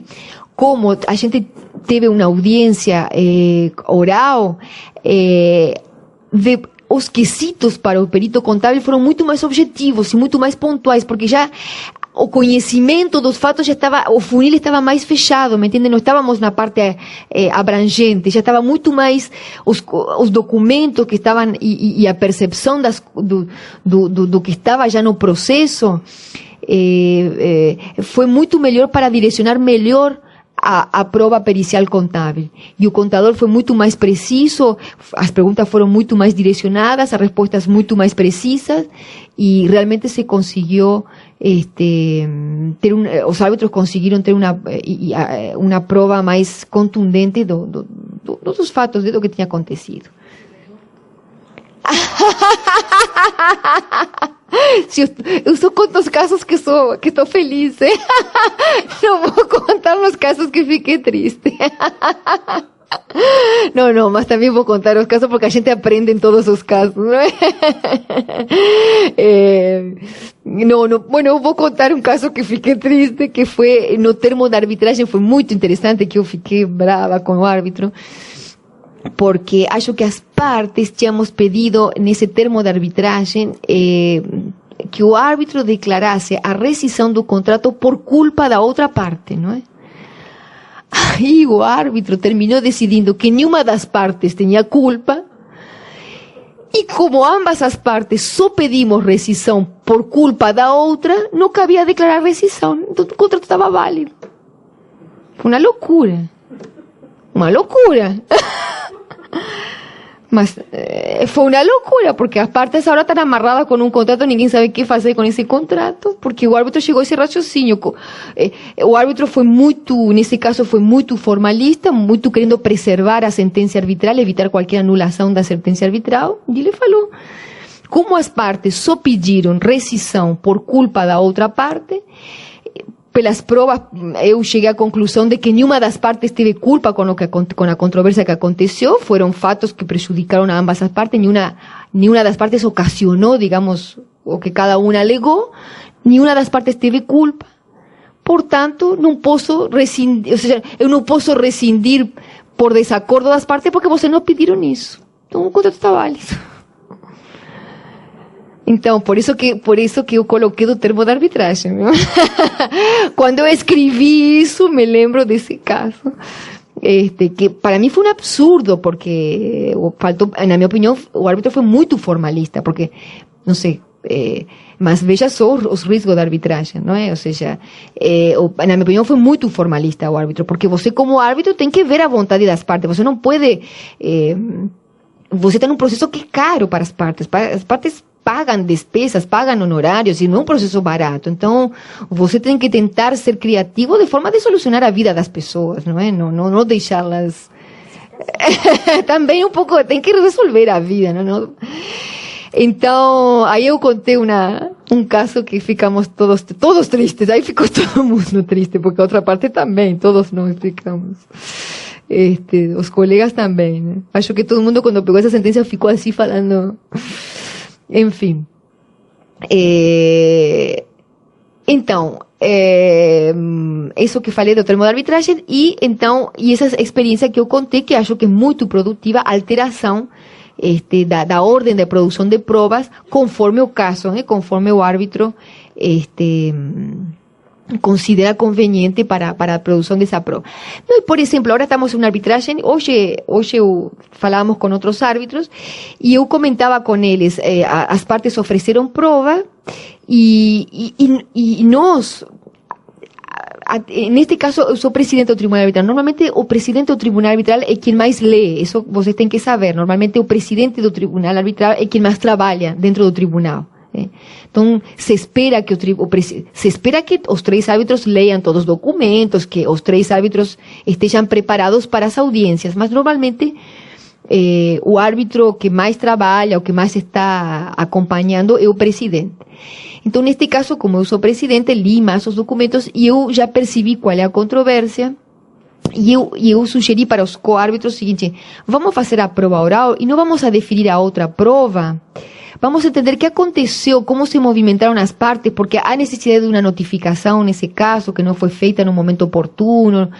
como a gente teve uma audiência oral, os quesitos para o perito contábil foram muito mais objetivos e muito mais pontuais, porque já o conhecimento dos fatos já estava, o funil estava mais fechado, me entende? Não estávamos na parte abrangente, já estava muito mais os documentos que estavam e a percepção do que estava já no processo foi muito melhor para direcionar melhor a prova pericial contábil. E o contador foi muito mais preciso, as perguntas foram muito mais direcionadas, as respostas muito mais precisas, e realmente se conseguiu os árbitros conseguiram ter uma prova mais contundente dos fatos, do que tinha acontecido. Eu só conto os casos que estou feliz, ¿eh? Não vou contar os casos que fiquei triste. Não, mas também vou contar os casos porque a gente aprende em todos os casos, não é? Bueno, eu vou contar um caso que fiquei triste, que foi no termo da arbitragem, foi muito interessante, que eu fiquei brava com o árbitro, porque acho que as partes tínhamos pedido nesse termo de arbitragem que o árbitro declarasse a rescisão do contrato por culpa da outra parte, não é? Aí o árbitro terminou decidindo que nenhuma das partes tinha culpa, e como ambas as partes só pedimos rescisão por culpa da outra, não cabia declarar rescisão, então o contrato estava válido. Foi uma loucura. Uma loucura. Mas foi uma loucura, porque as partes agora estão amarradas com um contrato, ninguém sabe o que fazer com esse contrato, porque o árbitro chegou a esse raciocínio. O árbitro foi muito, nesse caso, foi muito formalista, muito querendo preservar a sentença arbitral, evitar qualquer anulação da sentença arbitral, e ele falou, como as partes só pediram rescisão por culpa da outra parte, pelas provas, eu cheguei à conclusão de que nenhuma das partes teve culpa com a controvérsia que aconteceu, foram fatos que prejudicaram a ambas as partes, nenhuma das partes ocasionou, digamos, o que cada uma alegou, nenhuma das partes teve culpa, portanto, não posso rescindir, ou seja, eu não posso rescindir por desacordo das partes porque vocês não pediram isso. Então, o contrato está válido. Então, por isso que eu coloquei do termo da arbitragem. Quando eu escrevi isso, me lembro desse caso. Que para mim foi um absurdo, porque na minha opinião, o árbitro foi muito formalista, porque, não sei, mas veja só os riscos da arbitragem, não é? Ou seja, na minha opinião foi muito formalista o árbitro, porque você como árbitro tem que ver a vontade das partes, você não pode, você tem um processo que é caro para as partes pagam despesas, pagam honorários, e não é um processo barato. Então, você tem que tentar ser criativo de forma de solucionar a vida das pessoas, não é? Não deixá-las... Também um pouco, tem que resolver a vida, não? Então, aí eu contei um caso que ficamos todos tristes, aí ficou todo mundo triste, porque a outra parte também, todos nós ficamos. Os colegas também, né? Acho que todo mundo, quando pegou essa sentença, ficou assim falando... Enfim. Então, isso que falei do termo de arbitragem, e essa experiência que eu contei, que acho que é muito produtiva, alteração da ordem de produção de provas, conforme o caso, conforme o árbitro considera conveniente para a produção dessa prova. Então, por exemplo, agora estamos em uma arbitragem, hoje falávamos com outros árbitros, e eu comentava com eles, as partes ofereceram prova, e nós, neste caso, eu sou presidente do Tribunal Arbitral. Normalmente, o presidente do Tribunal Arbitral é quem mais lê, isso vocês têm que saber. Normalmente, o presidente do Tribunal Arbitral é quem mais trabalha dentro do tribunal. Então, se espera que os três árbitros leiam todos os documentos, que os três árbitros estejam preparados para as audiências, mas normalmente o árbitro que mais trabalha, o que mais está acompanhando é o presidente. Então, neste caso, como eu sou presidente, li mais os documentos e eu já percebi qual é a controvérsia. E eu sugeri para os coárbitros o seguinte: vamos fazer a prova oral e não vamos a definir a outra prova. Vamos entender o que aconteceu, como se movimentaram as partes, porque há necessidade de uma notificação nesse caso, que não foi feita no momento oportuno.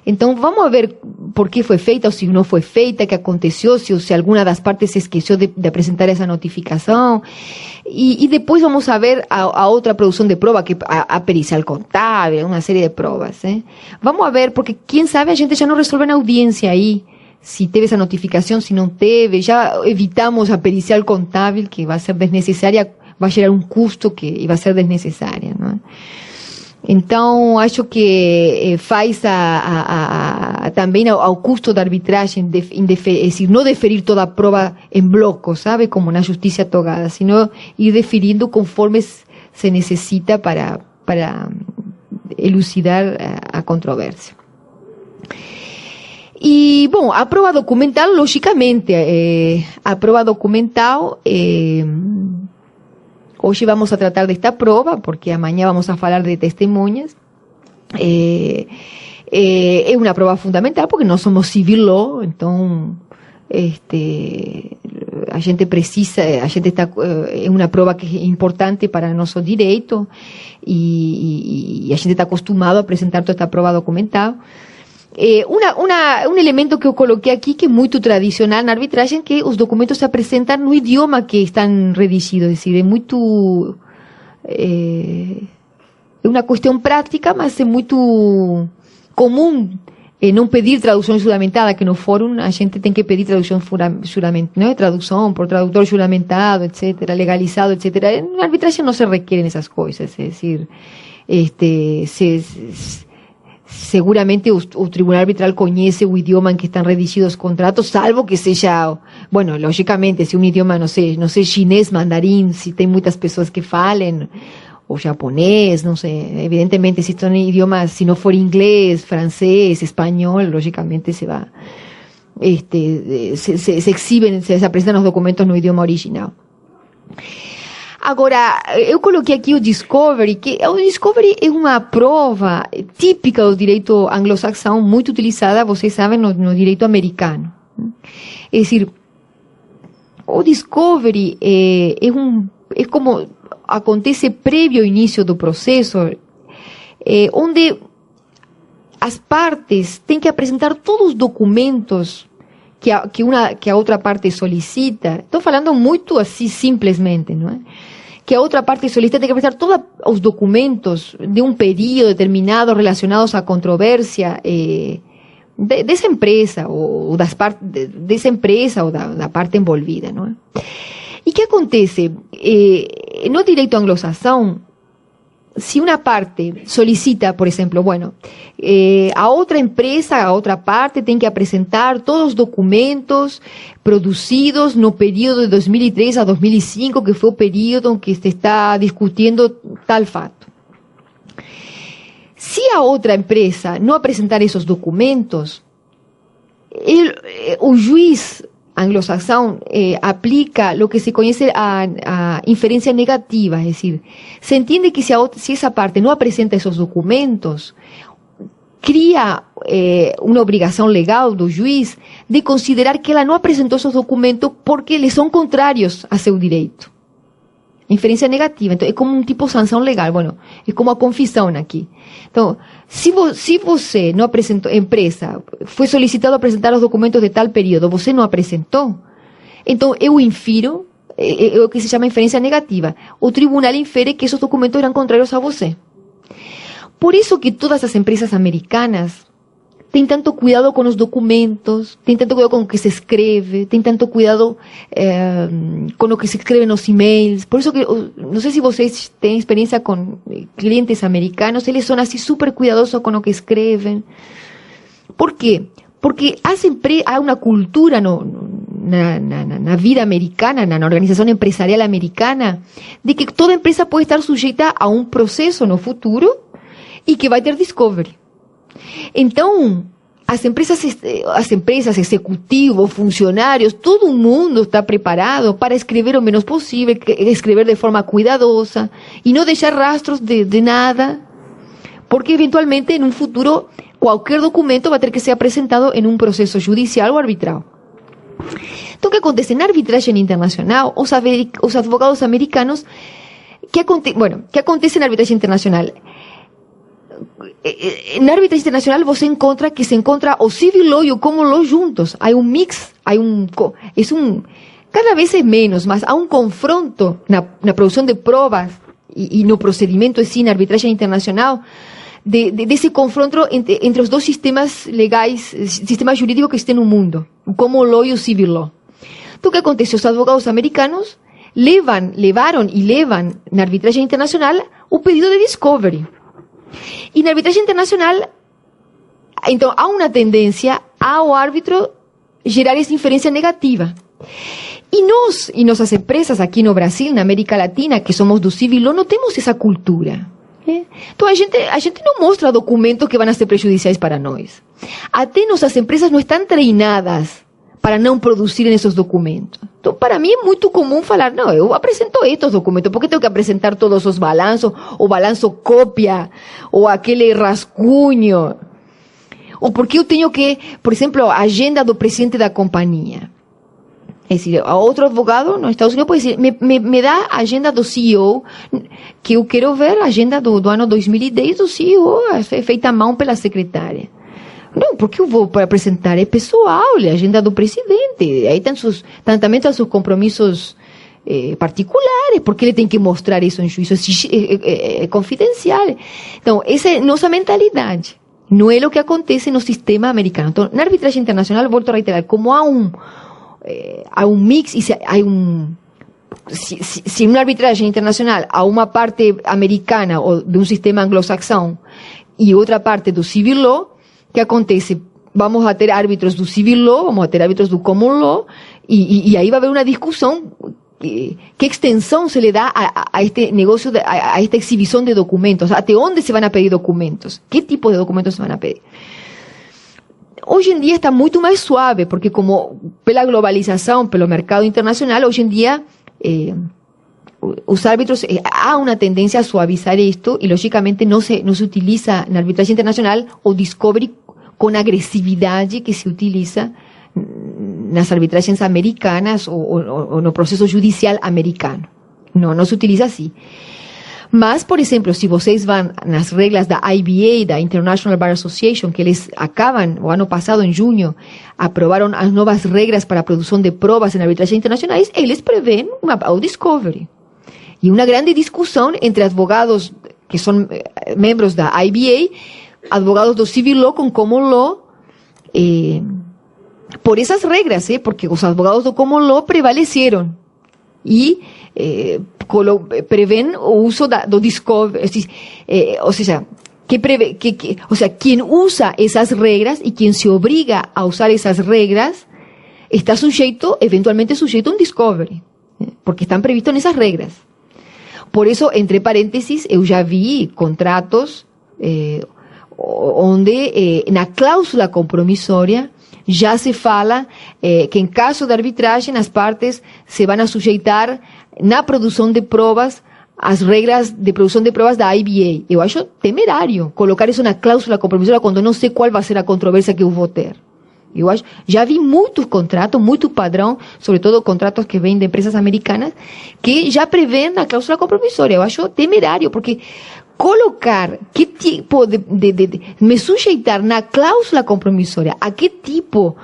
Então, vamos ver por que foi feita, ou se não foi feita, o que aconteceu, se alguma das partes se esqueceu de apresentar essa notificação. E depois vamos a ver a outra produção de prova, que a pericial contábil, uma série de provas. Vamos a ver, porque quem sabe a gente já não resolve na audiência aí, se teve essa notificação, se não teve, já evitamos a pericial contábil, que vai ser desnecessária, vai gerar um custo que vai ser desnecessária, não é? Então, acho que faz também ao custo da arbitragem, é decir, não deferir toda a prova em bloco, sabe, como na justiça togada, sino ir deferindo conforme se necessita para elucidar a controvérsia. E, bom, a prova documental, logicamente, a prova documental, hoje vamos a tratar desta prova, porque amanhã vamos a falar de testemunhas. É uma prova fundamental, porque nós somos civil law, então, a gente precisa, é uma prova que é importante para nosso direito, e a gente está acostumado a apresentar toda esta prova documental. Um elemento que eu coloquei aqui, que é muito tradicional na arbitragem, que os documentos se apresentam no idioma que estão redigidos, é decir, é muito... é uma questão prática, mas é muito comum não pedir tradução juramentada, que no fórum a gente tem que pedir tradução juramentada, não é? Tradução por tradutor juramentado, etc., legalizado, etc. Na arbitragem não se requerem essas coisas, é decir, seguramente o Tribunal Arbitral conhece o idioma em que estão redigidos os contratos, salvo que seja, bueno, logicamente, se um idioma, não sei, chinês, mandarim, se tem muitas pessoas que falem, ou japonês, não sei, evidentemente, se são idiomas, se não for inglês, francês, espanhol, logicamente se vai, se exibem, se apresentam os documentos no idioma original. Agora, eu coloquei aqui o Discovery, que o Discovery é uma prova típica do direito anglo-saxão, muito utilizada, vocês sabem, no direito americano. É decir, o Discovery é como acontece prévio ao início do processo, onde as partes têm que apresentar todos os documentos que a outra parte solicita. Estou falando muito assim, simplesmente, não é? Que a outra parte solicita tem que apresentar todos os documentos de um período determinado relacionados à controvérsia dessa empresa, ou dessa empresa, ou da parte envolvida, não é? E o que acontece? No direito anglo-saxão, se uma parte solicita, por exemplo, bueno, a outra empresa, a outra parte tem que apresentar todos os documentos produzidos no período de 2003 a 2005, que foi o período em que se está discutindo tal fato. Se a outra empresa não apresentar esses documentos, o juiz anglo-saxão aplica lo que se conoce a inferencia negativa, es decir, se entiende que si esa parte no presenta esos documentos, cria uma obrigação legal do juiz de considerar que ela não apresentou esos documentos porque eles são contrários a seu direito. Inferência negativa, então é como um tipo de sanção legal, bueno, é como a confissão aqui. Então, se você não apresentou, empresa, foi solicitado apresentar os documentos de tal período, você não apresentou, então eu infiro, é o que se chama inferência negativa. O tribunal infere que esses documentos eram contrários a você. Por isso que todas as empresas americanas têm tanto cuidado com os documentos, têm tanto cuidado com o que se escreve, têm tanto cuidado com o que se escreve nos e-mails. Por isso que, não sei se vocês têm experiência com clientes americanos, eles são assim super cuidadosos com o que escrevem. Por quê? Porque há uma cultura na vida americana, na organização empresarial americana, de que toda empresa pode estar sujeita a um processo no futuro e que vai ter discovery. Então, as empresas, executivos, funcionários, todo mundo está preparado para escrever o menos possível, escrever de forma cuidadosa e não deixar rastros de nada, porque eventualmente, em um futuro, qualquer documento vai ter que ser apresentado em um processo judicial ou arbitral. Então, o que acontece? Na arbitragem internacional, os advogados americanos, que acontece na arbitragem internacional? Na arbitragem internacional você encontra o civil law e o common law juntos. Há um mix, cada vez é menos, mas há um confronto na produção de provas e no procedimento assim, na arbitragem internacional, desse confronto entre os dois sistemas legais, sistemas jurídicos que existem no mundo, o common law e o civil law. Então, o que acontece? Os advogados americanos levaram e levam na arbitragem internacional o pedido de discovery. E na arbitragem internacional, então, há uma tendência ao árbitro gerar essa inferência negativa. E nossas empresas aqui no Brasil, na América Latina, que somos do civil law, não temos essa cultura. Então, a gente não mostra documentos que vão ser prejudiciais para nós. Até nossas empresas não estão treinadas para não produzirem esses documentos. Então, para mim é muito comum falar, não, eu apresento estes documentos, por que tenho que apresentar todos os balanços, o balanço cópia, ou aquele rascunho? Ou porque eu tenho que, por exemplo, a agenda do presidente da companhia. É decir, a outro advogado nos Estados Unidos pode dizer, me dá a agenda do CEO, que eu quero ver a agenda do ano 2010 do CEO, feita à mão pela secretária. Não, porque eu vou para apresentar, é pessoal, é a agenda do presidente, aí também tem seus compromissos particulares, porque ele tem que mostrar isso em juízo, é confidencial. Então, essa é nossa mentalidade, não é o que acontece no sistema americano. Então, na arbitragem internacional, volto a reiterar, como há um mix, e se na arbitragem internacional há uma parte americana ou de um sistema anglo-saxão e outra parte do civil law, que acontece? Vamos a ter árbitros do civil law, vamos a ter árbitros do common law, e aí vai haver uma discussão. ¿Qué extensión se le da a este negocio, a esta exhibición de documentos? ¿Hasta dónde se van a pedir documentos? ¿Qué tipo de documentos se van a pedir? Hoje em dia está muito mais suave, porque como pela globalização, pelo mercado internacional, hoje em dia os árbitros, há uma tendência a suavizar isto e, logicamente, não se utiliza na arbitragem internacional o discovery com a agressividade que se utiliza nas arbitragens americanas ou no processo judicial americano. Não se utiliza assim. Mas, por exemplo, se vocês vão nas regras da IBA, da International Bar Association, que eles acabam, o ano passado, em junho, aprovaram as novas regras para a produção de provas em arbitragens internacionais, eles prevêem o discovery. E uma grande discussão entre advogados que são membros da IBA, advogados do civil law com common law, por essas regras, porque os advogados do common law prevaleceram e prevén o uso do discovery, o sea, quien usa esas reglas y quien se obliga a usar esas reglas está eventualmente sujeto a un discovery, porque están previstos en esas reglas. Por eso, entre paréntesis, eu já vi contratos onde na cláusula compromisória já se fala que em caso de arbitragem as partes se vão a sujeitar na produção de provas as regras de produção de provas da IBA. Eu acho temerário colocar isso na cláusula compromissória quando não sei qual vai ser a controvérsia que eu vou ter. Eu acho, já vi muitos contratos, muito padrão, sobretudo contratos que vêm de empresas americanas, que já prevêem na cláusula compromissória. Eu acho temerário, porque colocar que tipo de me sujeitar na cláusula compromissória a que tipo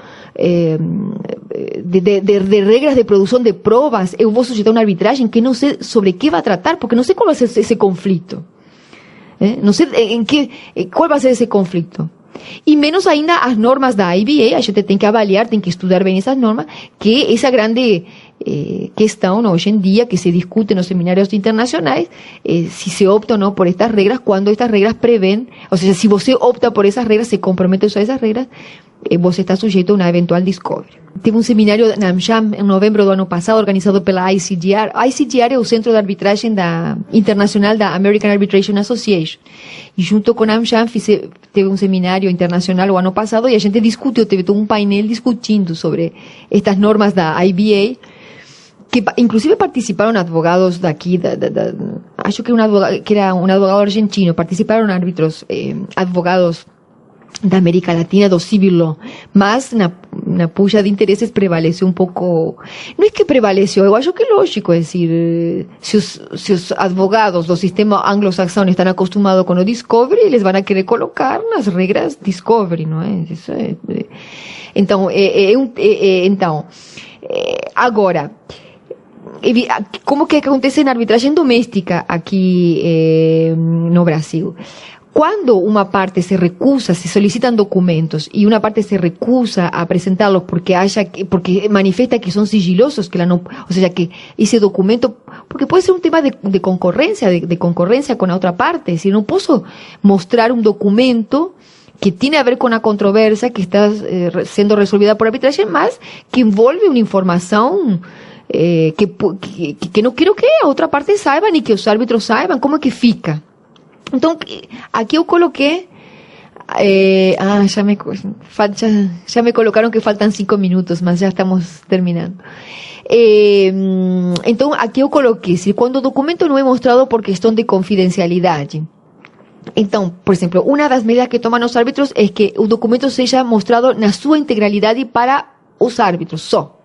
de regras de produção de provas eu vou sujeitar uma arbitragem que não sei sobre que vai tratar, porque não sei qual vai ser esse conflito. Não sei qual vai ser esse conflito. E menos ainda as normas da IBA, a gente tem que avaliar, tem que estudar bem essas normas, que essa grande questão, ¿no? Hoje em dia, que se discute nos seminários internacionais, se se opta ou não por estas regras, quando estas regras prevêem, ou seja, se você opta por essas regras, se compromete a usar essas regras, você está sujeito a uma eventual discovery. Teve um seminário na AmCham em novembro do ano passado, organizado pela ICGR. A ICGR é o centro de arbitragem internacional da American Arbitration Association. E junto com a AmCham teve um seminário internacional o ano passado e a gente discutiu, teve todo um painel discutindo sobre estas normas da IBA, que inclusive participaram advogados daqui, acho que era um advogado argentino, participaram árbitros, advogados da América Latina, do civil law, mas na puxa de interesses prevaleceu um pouco, não é que prevaleceu, eu acho que é lógico, é dizer, se os advogados do sistema anglo-saxão estão acostumados com o discovery, eles vão querer colocar nas regras discovery, não é? Isso então, agora, como que acontece na arbitragem doméstica aqui no Brasil? Quando uma parte se recusa, se solicitan documentos y una parte se recusa a presentarlos porque manifiesta que son sigilosos, que o sea, que ese documento, porque puede ser un tema de concurrencia, de concurrencia con la otra parte. Si no puedo mostrar un documento que tiene a ver con una controversia que está siendo resolvida por arbitraje, más que envolve una información que no quiero que a outra parte saiba, ni que os árbitros saibam, como é que fica. Então, aqui eu coloquei, já me colocaram que faltam 5 minutos, mas já estamos terminando. Então, aqui eu coloquei, se quando o documento não é mostrado por questão de confidencialidade. Então, por exemplo, uma das medidas que tomam os árbitros é que o documento seja mostrado na sua integralidade para os árbitros, só.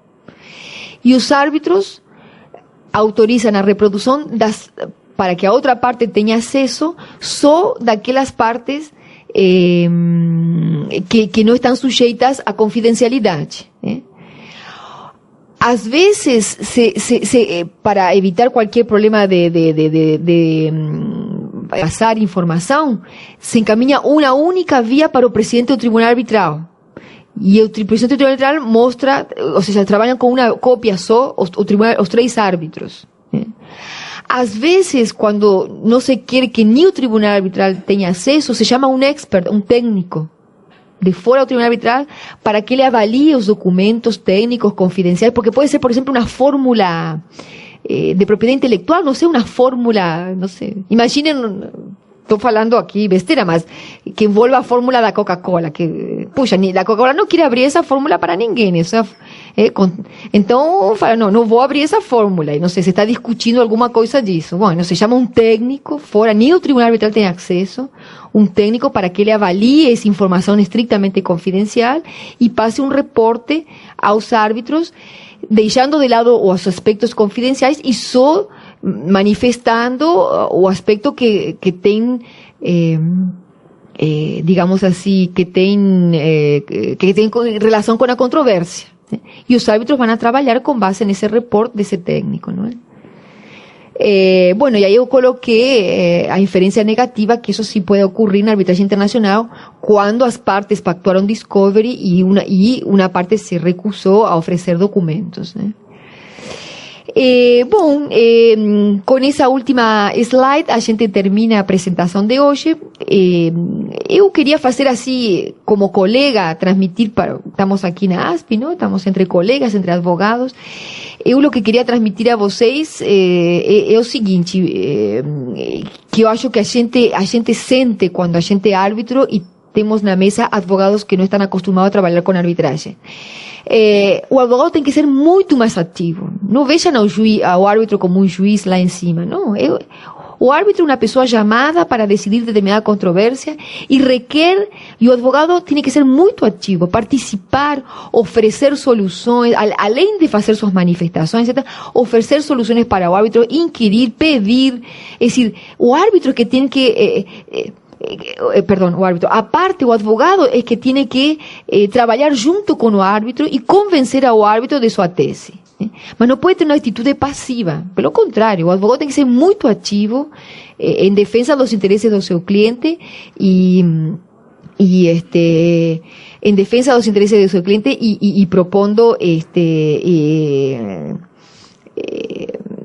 E os árbitros autorizam a reprodução para que a outra parte tenha acesso só daquelas partes que não estão sujeitas à confidencialidade. Às vezes, para evitar qualquer problema de passar informação, se encaminha uma única via para o presidente do tribunal arbitral. E o presidente do tribunal arbitral mostra, ou seja, trabalham com uma cópia só os 3 árbitros. Às vezes, quando não se quer que nem o tribunal arbitral tenha acesso, se chama um expert, um técnico, de fora do tribunal arbitral, para que ele avalie os documentos técnicos confidenciais, porque pode ser, por exemplo, uma fórmula de propriedade intelectual, não sei, uma fórmula, não sei, imaginem, estou falando aqui besteira, mas que envolva a fórmula da Coca-Cola, que, puxa, a Coca-Cola não quer abrir essa fórmula para ninguém, então, fala, não vou abrir essa fórmula, e não sei, se está discutindo alguma coisa disso. Bom, se chama um técnico, fora, nem o tribunal arbitral tem acesso, um técnico para que ele avalie essa informação estritamente confidencial e passe um reporte aos árbitros, deixando de lado os aspectos confidenciais e só manifestando o aspecto que tem, digamos assim, que tem relação com a controvérsia. E os árbitros vão a trabalhar com base nesse reporte desse técnico, não é? Bueno, e aí eu coloquei a inferência negativa, que isso sim pode ocorrer na arbitragem internacional, quando as partes pactuaram discovery e uma parte se recusou a oferecer documentos, né? Bom, com essa última slide a gente termina a apresentação de hoje. Eu queria fazer assim, como colega, transmitir estamos aqui na ASP, não? Estamos entre colegas, entre advogados. Eu o que queria transmitir a vocês é o seguinte, que eu acho que a gente sente quando a gente é árbitro e temos na mesa advogados que não estão acostumados a trabalhar com arbitragem. O advogado tem que ser muito mais ativo. Não vejam ao árbitro como um juiz lá em cima. Não, o árbitro é uma pessoa chamada para decidir determinada controvérsia e o advogado tem que ser muito ativo, participar, oferecer soluções, além de fazer suas manifestações, etc., oferecer soluções para o árbitro, inquirir, pedir. É decir, o árbitro que tem que... o árbitro, a parte, o advogado é que tem que trabalhar junto com o árbitro e convencer ao árbitro de sua tese. Mas não pode ter uma atitude passiva. Pelo contrário, o advogado tem que ser muito ativo em defesa dos interesses do seu cliente em defesa dos interesses do seu cliente e propondo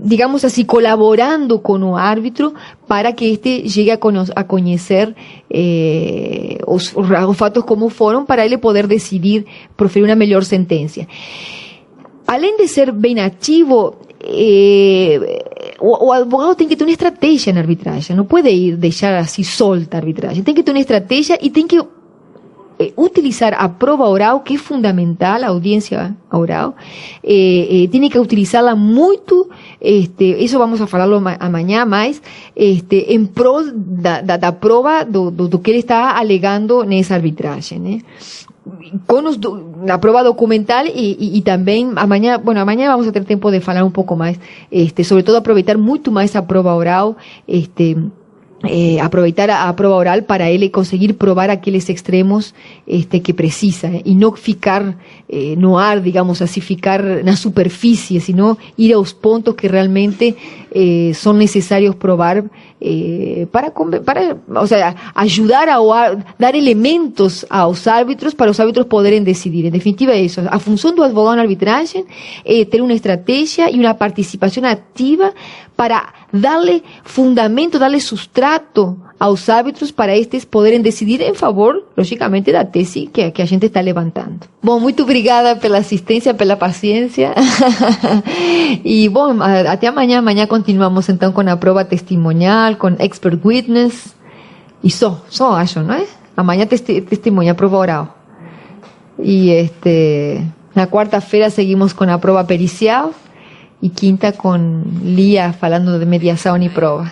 digamos assim, colaborando com o árbitro para que este llegue a conhecer os fatos como foram, para ele poder decidir, proferir uma melhor sentença. Além de ser bem ativo, o advogado tem que ter uma estratégia na arbitragem, não pode deixar assim solta a arbitragem, tem que ter uma estratégia e tem que utilizar a prova oral, que é fundamental, a audiência oral, tem que utilizá-la muito, isso vamos a falarlo amanhã mais, em prol da prova do que ele está alegando nessa arbitragem, né? Com la prova documental y también mañana vamos a tener tiempo de falar un poco más, sobre todo aproveitar muito mais a prova oral, aproveitar a prova oral para ele conseguir provar aqueles extremos que precisa, e não ficar no ar, digamos assim, ficar na superfície, sino ir aos pontos que realmente são necessários provar para o sea, ajudar a dar elementos aos árbitros para os árbitros poderem decidir. Em definitiva, é isso. A função do advogado na arbitragem é ter uma estratégia e uma participação ativa para darle fundamento, darle sustrato aos árbitros para estes poderem decidir em favor, logicamente, da tese que a gente está levantando. Bom, muito obrigada pela assistência, pela paciência. E, bom, até amanhã. Amanhã continuamos, então, com a prova testemunhal, com expert witness. E só acho, não é? Amanhã testemunha, prova oral. E, na quarta-feira seguimos com a prova pericial. E quinta com Lia falando de mediação e prova.